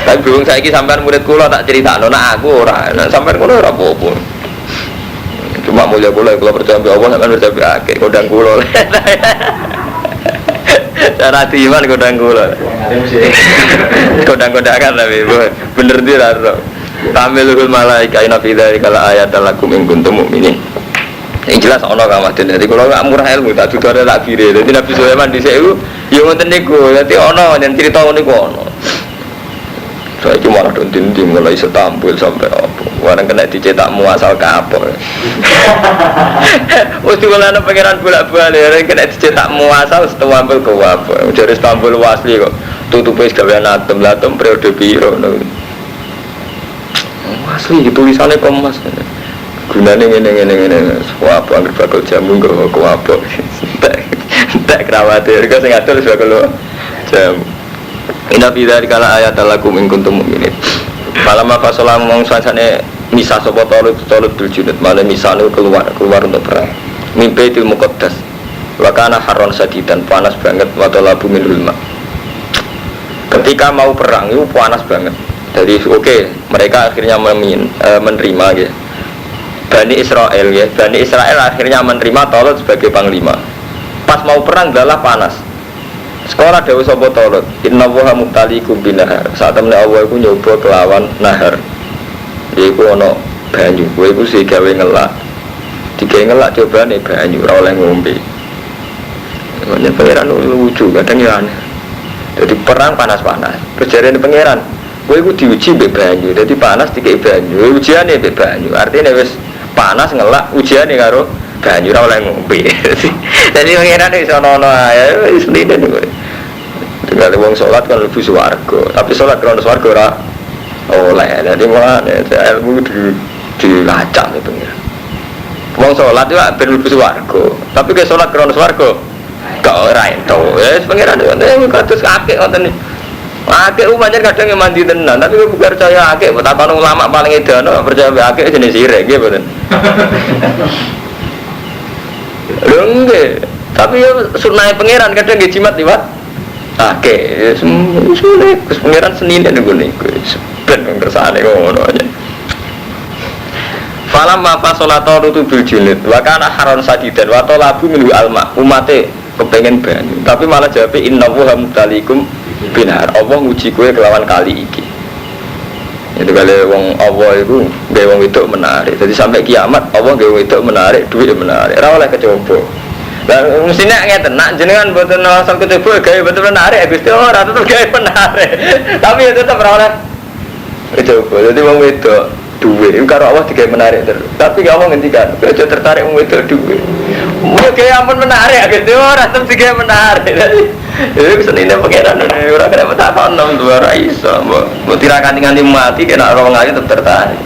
Speaker 1: Tapi bingung saya sampean murid kula tak cerita. Nah aku ora. Sampean kula ora apa-apa. Cuma mulia kula percaya Allah sampean percaya akeh kodang kula. Cara iman kodang kula. Kodang-kodangan tapi bener dia lah. Tamilul malaika inna fi dzalika laayatan lakum in kuntum mu'minin. Yang jelas ana Kang Madin. Dadi kula gak murah ilmu tak dudore tak kire. Dadi Nabi Sulaiman dhisik iku ya ngoten niku. Dadi ana yen crita niku ana. Saya cuma ada tinting mulai setampil sampai apa. Orang kena dicetak muasal kapal. Mesti kalau ada pangeran bolak-balik, orang kena dicetak muasal setampil ke apa. Jadi setampil wasli kok. Tutupnya segawean atom periode biru. Asli tulisannya Kompas. Gunanya ngene. Wah, apa anggap bakal jamu gak ke apa. Tak kerawatir. Kau saya ngatur bakal jamu. Inna fi dzalika la ayatan lakum in kuntum mu'minin. Falamma fasala mong sansane misah sapa Talut bil junud, male misane keluar untuk perang. Mimpi til muqaddas. Wa kana harron sadidan, panas banget wa talabu min ulma. Ketika mau perang itu panas banget. Jadi mereka akhirnya menerima gitu. Bani Israel ya, Bani Israel akhirnya menerima Talut sebagai panglima. Pas mau perang adalah panas. Sekolah Dewa Sopo Tolot, Inna Woha Muktalikum binahar. Saat temen Allah itu nyoba kelawan nahar. Iku ono banyu, iku sih gawe ngelak. Digawe ngelak coba nih banyu, ora oleh ngombe. Makanya pangeran lucu, kadang ya aneh. Jadi perang panas-panas. Perjalanan pangeran, gue itu diuji be banyu. Jadi panas dikai banyu, ujiannya be banyu. Artinya wes panas ngelak, ujiannya karo banyu ora oleh ngombe. Jadi pangeran wis ono ae wis linen niku. Tinggal wong salat kan lebu swarga, tapi salat krono swarga ora oleh. Dadi mulane ilmu dilacak itu pengiran. Wong salat yo ben lebu swarga, tapi ke salat krono swarga gak ora ento. Ya pengiran yo kados akeh ngoten. Akeh pancen kadang yang mandi tenan, tapi kowe percaya akeh betapa ulama paling edan percaya akeh jenis sirik nggih mboten. Enggak, tapi ya sunai pangeran kadang nggih jimat liwat. Oke, sulit. Pangeran senine niku niku. Ben kersane ngono aja. Falam ma fasolata rutu bil julid. Wa kana haron sadidan wa talabu minhu alma. Umate kepengen banyu, tapi malah jawab inna wa hamdalikum binar. Allah nguji kowe kelawan kali iki. Itu kali wong Allah itu gawe wong wedok menarik. Jadi sampai kiamat Allah gawe wedok menarik, duit menarik. Ora oleh kecoba. Lah mestinya ngeten, nak jenengan mboten asal kecoba gawe betul menarik, Gusti ora tetep gawe menarik. Tapi ya tetep ora oleh kecoba. Jadi wong wedok duit, karo Allah digawe menarik terus. Tapi gak Allah ngendikan, aja tertarik wong wedok duit. Mau gawe ampun menarik, Gusti ora tetep digawe menarik. Jadi senine pangeran ora kena takon nang luar iso. Mbok tirakan nganti mati kena wong ayu tetep tertarik.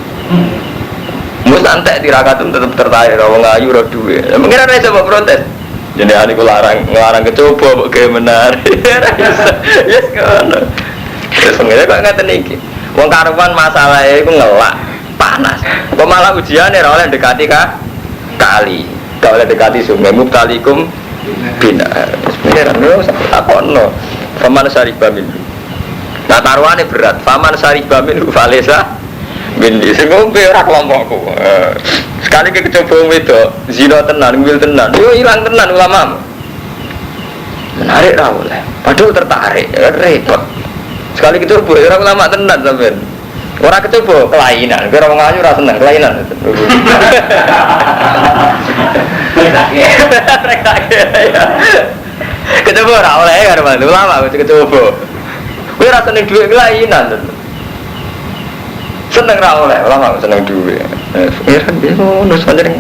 Speaker 1: Mus antek tirakan tetep tertarik wong ayu ora duwe. Pangeran iso mbok protes. Jenengan iku ngelarang kecoba mbok gawe menarik. Yes kono. Wis ngene kok ngaten iki. Wong karuan masalahe iku ngelak, panas. Kok malah ujiane ora oleh dekati kali. Gak oleh dekati sungai mubtalikum bina. Sebenarnya lho apono. Faman syariba min. Nah taruhane berat. Faman syariba min falesa min. Sing ngombe ora kelompokku. Sekali kecoba wedok, zina tenan, ngil tenan. Yo ilang tenan ulama. Menarik ra oleh. Padahal tertarik, repot. Sekali kecoba ora ulama tenan sampean. Ora kecoba kelainan, kira wong ayu ora seneng kelainan. Kecoba ora oleh karo ulama kecoba. Kowe ora seneng dhuwit kelainan. Seneng ra oleh ulama seneng dhuwit. Pengiran dia ngono sebenarnya.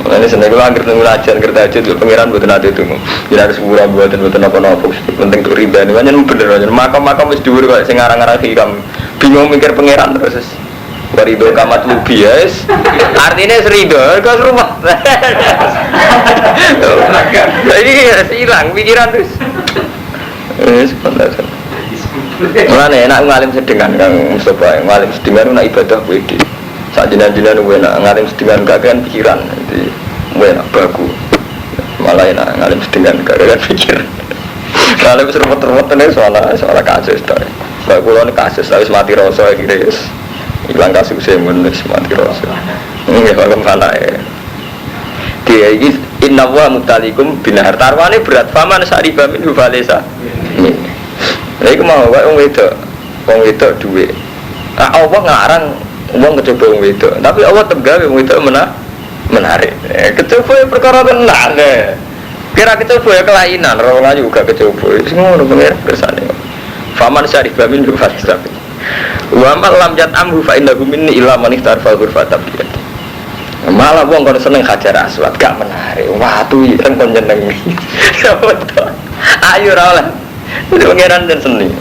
Speaker 1: Mulane seneng kula anggere ngelajar kerja itu pengiran mboten ate tunggu. Yen harus murah mboten apa-apa. Penting tuh riba niku pancen bener aja. Makam-makam wis dhuwur kok sing ngarang-ngarang hikam. Bingung mikir pengiran terus. Warido kamat lubi ya. Artinya serido kok rumah. Jadi hilang pikiran terus. Sebentar. Mulane enak ngalim sedengan Kang Mustofa. Ngalim sedengan nak ibadah kowe iki. Sak jinan-jinan enak ngalim sedengan gak kan pikiran. Jadi enak baku. Malah enak ngalim sedengan gak kan pikiran. Kalau wis ruwet-ruwet tenan soal kasus to. Kok kula nek kasus wis mati rasa iki wis ilang kasus men wis mati rasa. Nggih kok kepalae. Dia iki inna wa mutalikum binahar tarwane berat faman sariba min falesa. Lha iku mau wae wong wedok duwe. Allah ngarang wong kecoba wong wedok, tapi Allah tegawe wong wedok menarik. Kecoba perkara tenan. Kira kecoba ya kelainan, ora ayu gak kecoba. Wis ngono pengen kersane. Faman syariba min falesa. Wa man lam yat'amhu fa innahu minni illa man ihtarfa ghurfatan bi. Malah wong kon seneng Hajar Aswad gak menarik. Watu ireng kon nyenengi. Ayo ra oleh. Itu pangeran dan seni.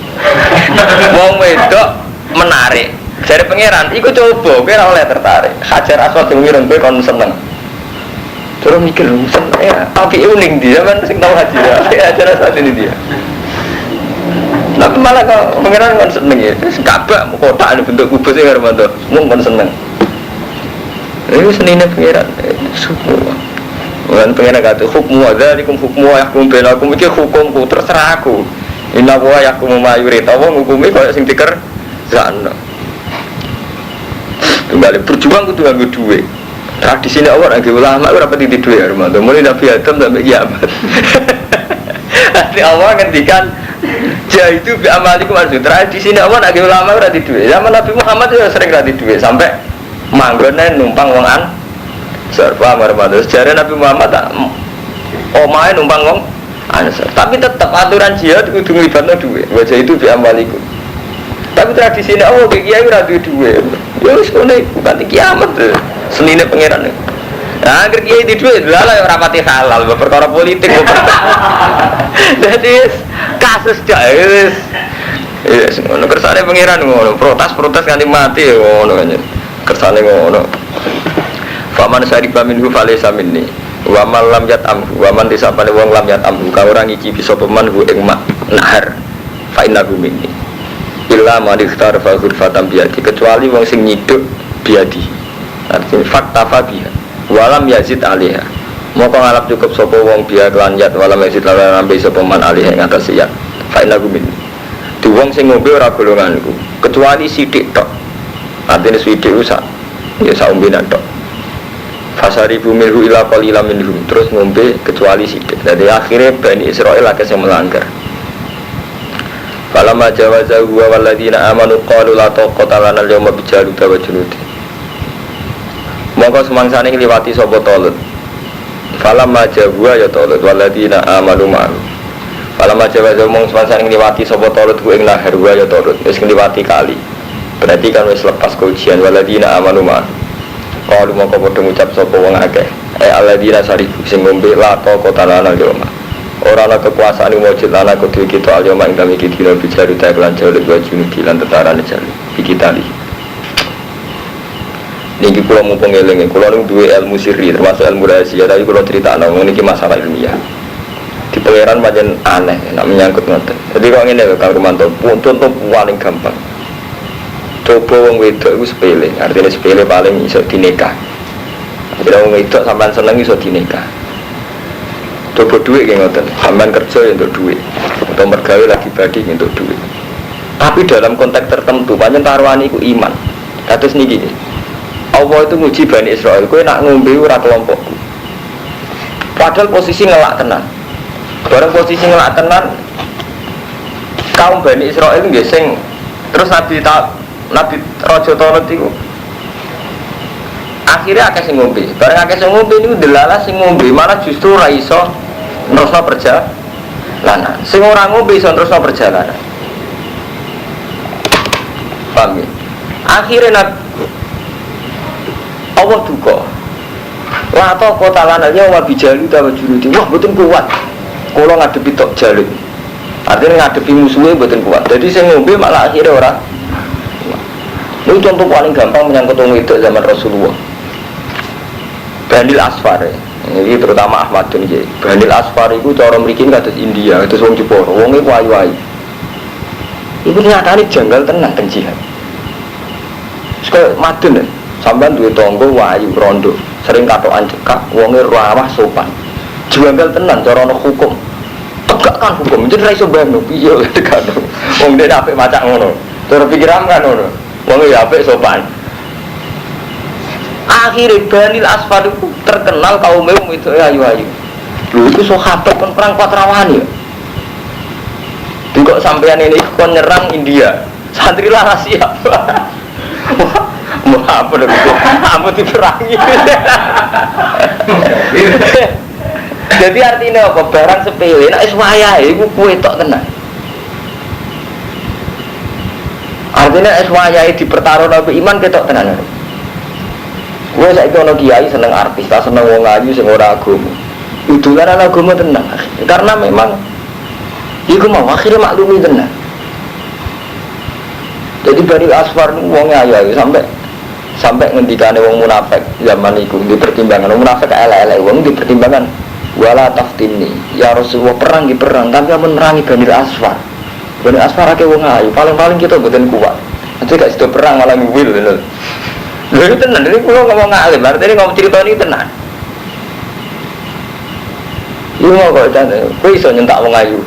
Speaker 1: Wong wedok menarik. Jare pangeran iku coba kowe ora oleh tertarik. Hajar Aswad sing ireng kowe kon seneng. Terus mikir seneng ya. Tapi uning dia kan sing tau haji ya. Hajar Aswad ini dia. Nah malah kok pangeran kon seneng ya. Kabak kotak bentuk kubus e karo mantu. Mung kon seneng. Ini senine pengiran, syukur. Bukan pengiran kata hukmu adzalikum hukmu yahkum bainakum iki hukumku terserah aku. Inna wa yahkum mayurita wa hukumi kaya sing dikersakno. Kembali berjuang kudu nganggo dhuwit. Tradisine Allah nek ulama ora pati dhuwit ya, Romanto. Mulai Nabi Adam sampai kiamat. Nanti Allah ngendikan jaitu bi amalikum arju. Tradisine Allah nek ulama ora di dhuwit. Zaman Nabi Muhammad juga sering ra di dhuwit sampai manggone numpang wong an serba marmados jare Nabi Muhammad omahe numpang wong ansor tapi tetap aturan jihad kudu nglibatno dhuwit wajah itu diambaliku tapi tradisine Allah kiai ora duwe dhuwit ya wis ngene bukan kiamat senine pangeran nah agar kiai di dhuwit lha ora pati halal perkara politik dadi kasus jahil wis ngono kersane pangeran ngono protes nganti mati ngono kan kersane ngono. Faman syariba minhu falaysa minni. Wa man lam yat'amhu wa man disapane wong lam yat'amhu ka ora ngicipi sapa man hu ing nahar. Fa innahu minni. Illa man ikhtar fa ghurfatan biadi kecuali wong sing nyiduk biadi. Artinya fakta fabiha wa lam yazid 'alaiha. Moko ngalap cukup sapa wong biya kelan yat wa lam yazid lan nambe sapa man 'alaiha ing atas yat. Fa innahu minni. Di wong sing ngombe ora golonganku kecuali sithik tok. Artinya swidik usah ya saumbinan tok fasari bumirhu ila qalila minhum terus ngombe kecuali sidik jadi akhirnya Bani Israel agak yang melanggar falamma jawaza huwa walladina amanu qalu la taqata lana al-yawma bijaluta wa junudi mongko semangsane ngliwati sapa Talut falamma jawa ya Talut walladina amanu ma'ahu falamma jawaza mongko semangsane ngliwati sapa Talut ku ing nahar wa ya Talut wis ngliwati kali berarti kan wis lepas ke ujian waladina amanu ma kalau mau padha ngucap sapa wong akeh aladina sarifu sing ngombe la kota lana yoma ora ana kekuasaan wujud lana kudu kita alyoma ing kami dina bicara ta lan jare wajib lan tetarane jare dikitali niki kula mumpung eling kula nu duwe ilmu sirri termasuk ilmu rahasia tapi kula critakno niki masalah ilmiah di pangeran pancen aneh nek menyangkut ngoten jadi kok ngene lho Kang Romanto contoh paling gampang Coba wong wedok iku sepele, artinya sepele paling iso dinikah. Bila wong wedok sampean seneng iso dinikah. Coba duit kayak ngoten, sampean kerja ya untuk duit, atau mergawe lagi badi untuk duit. Tapi dalam konteks tertentu, banyak taruhan itu iman. Kados niki, Allah itu nguji Bani Israel, kowe nak ngombe ora kelompokku. Padahal posisi ngelak tenan. Bareng posisi ngelak tenan, kaum Bani Israel nggih sing terus Nabi Raja Tolot itu akhirnya akeh sing ngombe. Bareng akeh sing ngombe niku delala sing ngombe malah justru ra iso nerusno perjalanan. Sing ora ngombe iso nerusno perjalanan. Paham ya? Akhirnya Allah duka. Wa ta kota lananya wa bijalu ta wajurudi. Wah, mboten kuat. Kula ngadepi tok jaluk. Artinya ngadepi musuhnya mboten kuat. Jadi sing ngombe malah akhirnya ora. Ini contoh paling gampang menyangkut wong wedok zaman Rasulullah. Banil Asfar. Ini terutama Ahmadun iki. Banil Asfar iku cara mriki kados India, kados wong Jepara. Wonge ku ayu-ayu. Iku nyatane janggal tenan teng jihad. Sekali madun sampean duwe tangga wayu rondo, sering katokan cekak, wonge rawah sopan. Janggal tenan cara ana hukum. Tegakkan hukum, jadi ra iso bayangno piye tegakno. Wong dene apik macak ngono. Cara pikiran kan ngono. Wong ya apik sopan. Akhirnya Banil Asfar itu terkenal kaum itu ayu-ayu. Lho iku sahabat kon perang Patrawani ya. Kok sampean ini kon nyerang India. Santri lah siap. Wah, apa nek amu diperangi. Jadi artinya apa? Barang sepele nek wis wayahe iku kowe tok tenan. Artinya es wayahe dipertaruhno iman ketok tenan. Kowe saiki ana kiai seneng artis, ta seneng wong ayu sing ora agama. Idolaran agama tenan. Karena memang iku mau akhirnya maklumi tenan. Jadi Bani Asfar niku wong ayu-ayu sampai ngendikane wong munafik zaman iku di pertimbangan wong munafik elek-elek wong di pertimbangan wala taftini. Ya Rasulullah perang di perang tapi menerangi Bani Asfar. Bani Asfar akeh wong ayu, paling-paling kita mboten kuat. Nanti gak sido perang malah ngwil lho. Lha itu tenan, ini kula ngomong alim, artinya ngomong cerita ini tenan. Iya mau kok jane, kowe iso nyentak wong ayu.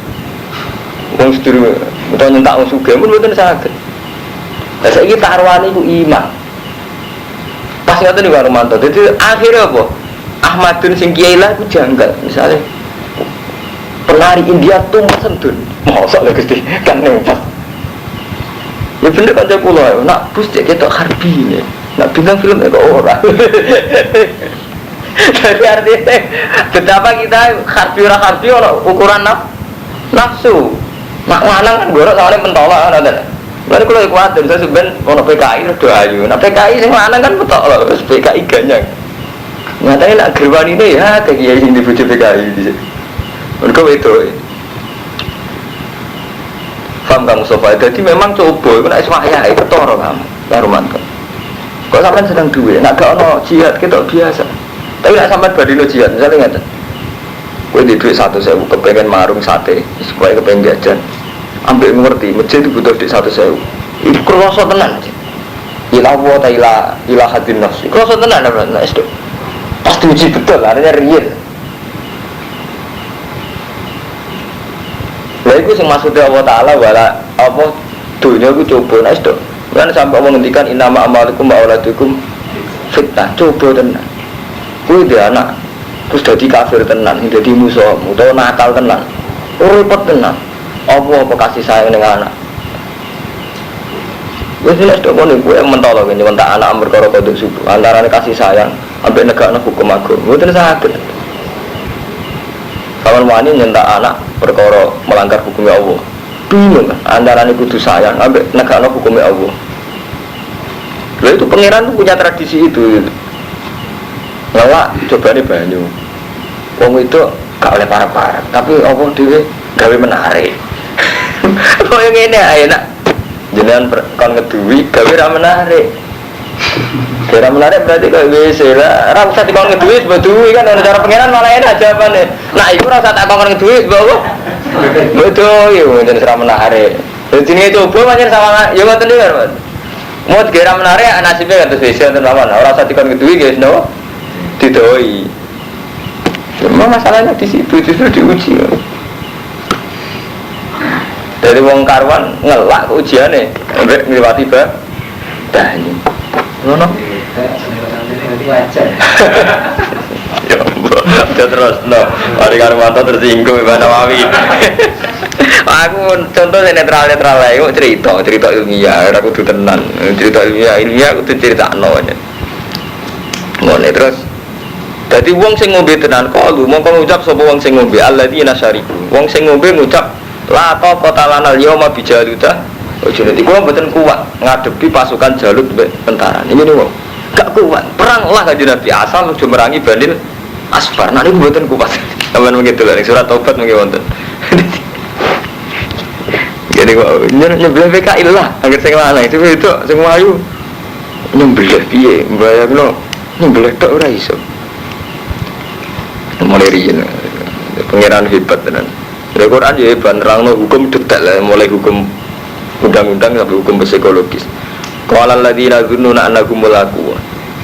Speaker 1: Wong sedurunge utawa nyentak wong sugih pun mboten saged. Lah saiki taruhane iku iman. Pas ngoten niku Romanto. Dadi akhirnya apa? Ahmadun sing kiai lah iku janggal. Misale penari India tumpah sentun. Mosok lho Gusti, kan nempas. Ya bener kanca kula, nak bus cek ketok harbi ini. Nak bintang film kok ora. Jadi artinya betapa kita harbi ora harbi ono ukuran nafsu. Nak lanang kan gorok soalnya mentolak ngoten. Lalu kalau kuat dan saya sebenarnya ono PKI do ayu. Nah PKI sing lanang kan betok lho, terus PKI ganyang. Nyatane nak gerwan ini ya kayak kiai sing dibojo PKI di. Mergo itu. Paham kamu Sofa? Jadi memang coba itu nak iswaya itu ketoro kamu Karuman kan. Kok sampean sedang duwe, nak gak ono jihad kita biasa. Tapi nak sampean badino jihad, misalnya ngeten. Kowe di duit 1.000 kepengen marung sate, supaya kepengen jajan. Ambil ngerti, masjid itu butuh duit 1.000. Itu kroso tenan. Ilah wa ta ilah hadin nafsi. Kroso tenan nah itu. Pasti uji betul, artinya real. Lah iku sing maksudnya Allah Taala wala apa dunya iku coba nek itu. Kan sampai Allah ngendikan innama amalukum wa auladukum fitnah, coba tenan. Kuwi dia anak terus dadi kafir tenan, dadi musuh, utawa nakal tenan. Repot tenan. Apa kasih sayang ning anak. Wis nek tok ngono kuwi mentolo ngene mentak anak perkara kodok subuh. Antarane kasih sayang ambek negakno hukum agama. Mboten saged. Kawan wani nyentak anak perkara melanggar hukumnya Allah. Bingung kan? Antaranya kudu sayang, ambek negakno hukumnya Allah. Lalu itu pangeran tuh punya tradisi itu. Ngelak coba nih banyu. Wong itu gak oleh parah-parah, tapi Allah dewe gawe menarik. Kok yang ini enak? Jenengan kon ngeduwi gawe ra menarik. Kira menarik berarti kok wis lah. Ora usah dikon ngeduwi sebab duwi kan ana cara pangeran malah enak jawabane. Nah iku ora usah tak kon ngeduwi sebab apa? Betul yo jeneng ora menarik. Jenenge coba pancen sama yo ngoten iki kan. Mau kira menarik nasibnya kan terus bisa tentang mana orang saat dikon kedui guys no didoi. Cuma masalahnya di situ justru diuji. Dari wong karwan ngelak ujiannya, sampai ngelewati banyu. Nono. Ya ampun, terus no. Hari Karwanto tersinggung Ibu Nawawi. Aku contoh netral lah, aku cerita ilmiah, aku tuh tenan, cerita ilmiah aku tuh cerita nonya. Ngono terus. Jadi wong sing ngombe tenan kalu, mongko ngucap sapa wong sing ngombe alladzina syaribu. Wong sing ngombe ngucap la taqata lanal yauma bijaluta. Ojo nanti gua mboten kuat ngadepi pasukan Jalut mbek tentara. Ini wong gak kuat. Perang lah kanjeng Nabi asal aja merangi Banil Asfar. Nah niku mboten kuat. Sampeyan begitu lho surat Taubat mungkin wonten. Jadi kok nyembelih PKI lah, agar sing lanang itu sing mlayu nyembelih piye? Mbayarno nyembelih tok ora iso. Mulai riyen pangeran hebat tenan. Al Quran ya hebat nerangno hukum detail lah, mulai hukum undang-undang sampai hukum psikologis. Qala alladziina dzunnuna annahum mulaqu.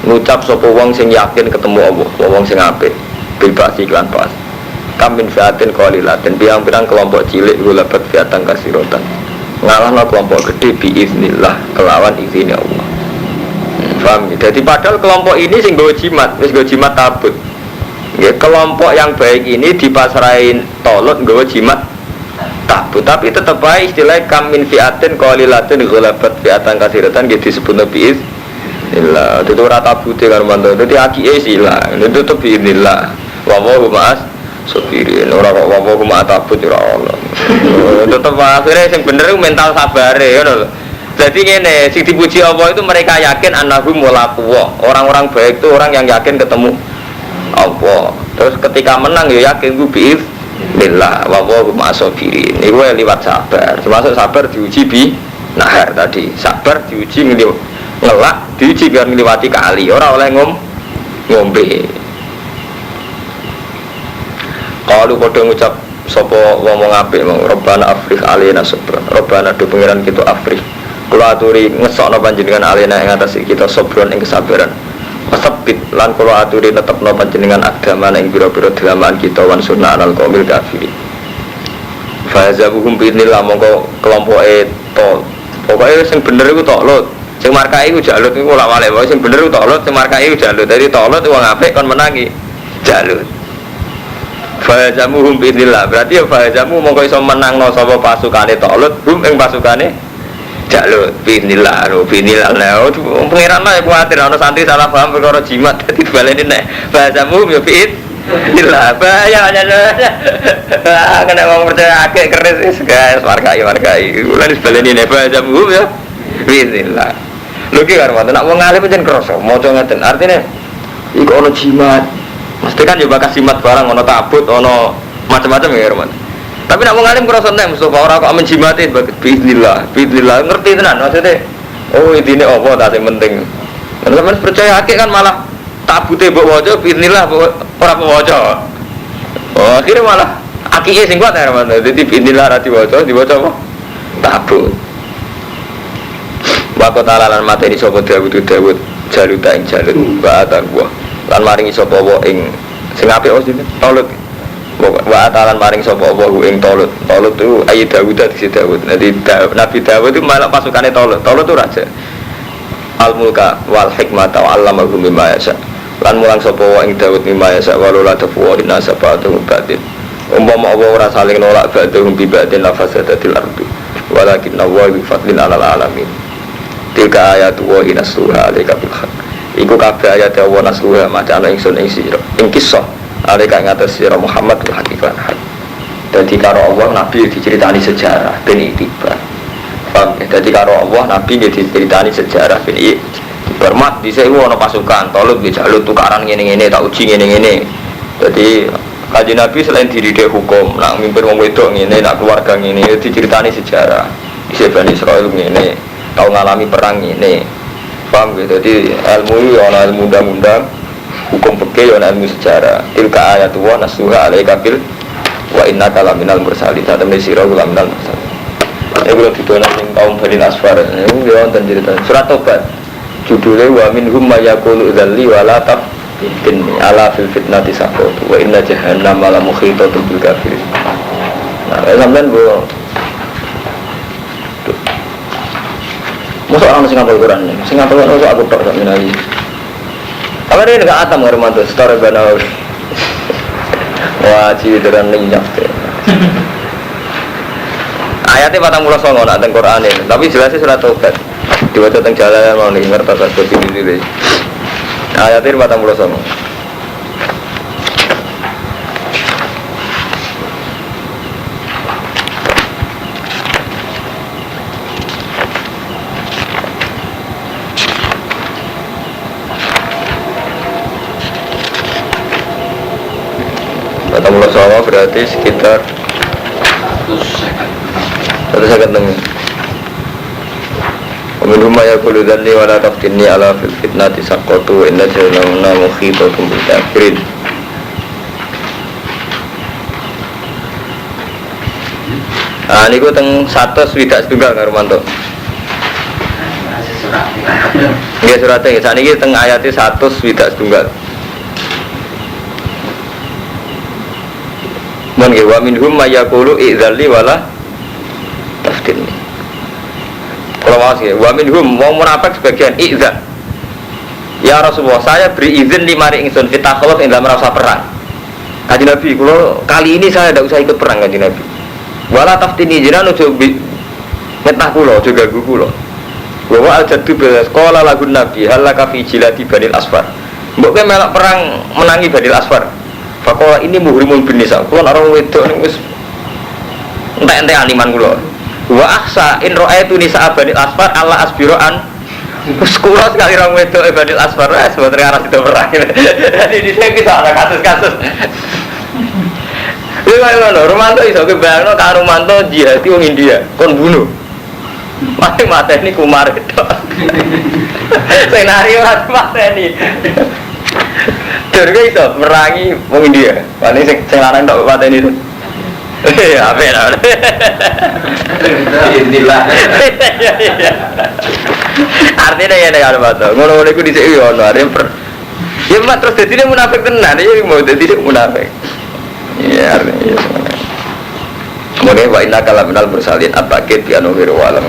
Speaker 1: Ngucap sapa wong sing yakin ketemu Allah, wong sing apik, bil ba'si lan pas. Kamin fiatin qalilatin pirang-pirang kelompok cilik gulabat fiatan kasirotan. Ngalahno kelompok gede biiznillah kelawan izin Allah. Paham ya? Jadi padahal kelompok ini sing nggawa jimat, wis nggawa jimat tabut. Ya, kelompok yang baik ini dipasrahin Tolut nggawa jimat tabut, tapi tetap baik istilah kamin fiatin qalilatin ghalabat fiatan kasiratan gitu disebut nabi illa itu ora tabute karo mantu dadi akike sila itu tetep biinillah wa wa ma'as sabirin ora kok wa wa ma'at tabut ora ono tetep akhirnya sing bener mental sabare ngono lho. Jadi ngene sing dipuji Allah itu mereka yakin annahum mulaqu. Orang-orang baik itu orang yang yakin ketemu Allah. Terus ketika menang ya yakin ku biiznillah wa wa ma'asabirin. Iku liwat sabar. Termasuk sabar diuji bi nahar tadi. Sabar diuji ngelak, diuji biar ngliwati kali. Ora oleh ngombe. Kalau padha ngucap sapa wong apik mong Rabbana afriq alaina sabra. Rabbana do pangeran kita afriq. Kula aturi ngesokno panjenengan alaina ing atas kita sabron ing kesabaran. Wasabit lan kula aturi tetepno panjenengan agama ing pira-pira dalaman kita wan sunnah al qaumil kafirin. Fazabuhum bi'nillah mongko kelompoke to. Pokoke sing bener iku Tolut. Sing markai iku Jalut iku ora wale wae sing bener iku Tolut, sing markai iku Jalut. Dadi Tolut wong apik kon menangi Jalut. Fazamuhum bi'nillah. Berarti ya fazamu mongko iso menangno sapa pasukane Tolut, hum ing pasukane Jalut binillah lah pengiran lah ya kuatir ada santri salah paham perkara jimat jadi dibaleni nek bahasamu ya binillah bahaya kena mau percaya akeh keris guys markai ulah dibaleni nek bahasamu ya binillah lho ki karo nak wong alim pancen krasa maca ngeten artine iku ana jimat mesti kan yo bakas jimat barang ana tabut ana macam-macam ya Roman. Tapi nak mengalim kerasa nek Mustafa orang kok menjimati bismillah ngerti tenan maksudnya. Oh intine apa ta sing penting. Nek sampean percaya akeh kan malah tabute mbok waca bismillah ora waca. Oh akhirnya malah akike sing kuat ya Mas. Dadi bismillah ra diwaca apa? Tabut. Wa qala lan mateni sapa Dawud Jalut ing Jalut wa atarwa. Lan maringi sapa wa ing sing apik wis Tolut. Wa atalan maring sapa Allah ing Tolut itu ayi Dawud dadi Dawud. Nabi Dawud itu malah pasukane Tolut itu raja. Al-mulka wal hikmata wa 'allamahu mimma yasha. Lan mulang sapa wa ing Dawud mimma yasha wa la tafawwahun nasabatu batin. Umpama Allah ora saling nolak ba'dhum bi ba'din nafasadatil ardu. Walakin Allah bi fadlin 'alal alamin. Tilka ayatu wa inasuha alaika bil haq. Iku kabeh ayat Allah nasuha macane ingsun ing sira. Ing kisah alika ngatas sira Muhammad hakikat. Jadi karo Allah Nabi diceritani sejarah ben itibar. Paham ya? Jadi karo Allah Nabi diceritani sejarah ben itibar. Mat dhisik ana pasukan Tolut nggih Jalut tukaran ngene-ngene tak uji ngene-ngene. Jadi Kanjeng Nabi selain dididik hukum, nak mimpin wong wedok ngene, nak keluarga ngene diceritani sejarah. Isih Bani Israil ngene, tau ngalami perang ngene. Paham ya? Jadi ilmu ana ilmu undang-undang hukum fikih ana ilmu sejarah. Tilka ayatu wa nasuha alaika bil wa innaka laminal mursalin. Satemene sira laminal mursalin. Kalau ditolak yang kaum Bani Asfar, itu dia wonten cerita surat Tobat. Judulnya wa minhum may yaqulu dzalli wa la taftinni ala fil fitnati saqatu wa inna jahannama la muhitatun bil kafirin. Nah, sampean bu masuk orang sing ngapal Quran ini, sing ngapal Quran aku tok sak menawi. Apa dia enggak atam Hermanto story Banawi. Wah, cideran lenyap. Ayatnya 49 nak teng Quran ini, tapi jelasnya surat Tobat. Diwaca teng jalan mau nih ngertos seperti ini. Ayatnya 49. Sama berarti sekitar 1 second demi. Minhum may yaqulu dzalli wa la taftinni ala fil fitnati saqatu inna jahannama muhitatun bil kafirin. Ah niku teng 100 setunggal karo Romanto. Nggih surate sakniki teng ayate 100 setunggal. Man wa minhum may yaqulu idzalli wala taftinni. Kalau masih wa minhum mau munafik sebagian idzan. Ya Rasulullah, saya beri izin di mari ingsun fitakhuluf ing dalam rasa perang. Kanjeng Nabi, kula kali ini saya tidak usah ikut perang Kanjeng Nabi. Wala taftinni jenengan ojo metah kula, ojo ganggu kula. Wa al-jaddu bil qala lagun Nabi halaka fi jilati Banil Asfar. Mbok kowe melok perang menangi Banil Asfar. Fakola ini muhrimul bin nisa. Kulo orang wedok ning wis entek-entek aliman kulo. Wa ahsa in ra'aitu nisa Banil Asfar alla asbiroan. Wis kulo sekali orang wedok Banil Asfar wis boten arep itu perang. Jadi di sini bisa ada kasus-kasus. Lha Romanto iso kebayangno karo Romanto jihad wong India kon bunuh. Mati ini Kumar itu. Senario mati. Jadi itu merangi wong India. Paling sing lanang tok pateni itu. Ya apa ya? Inilah. Artinya ya nek arep to. Ngono-ngono iku dhisik yo ono arep. Ya mak terus dadi munafik tenan ya mau dadi munafik. Ya artinya. Kemudian wa inna kala minal mursalin abakit bi anu alam.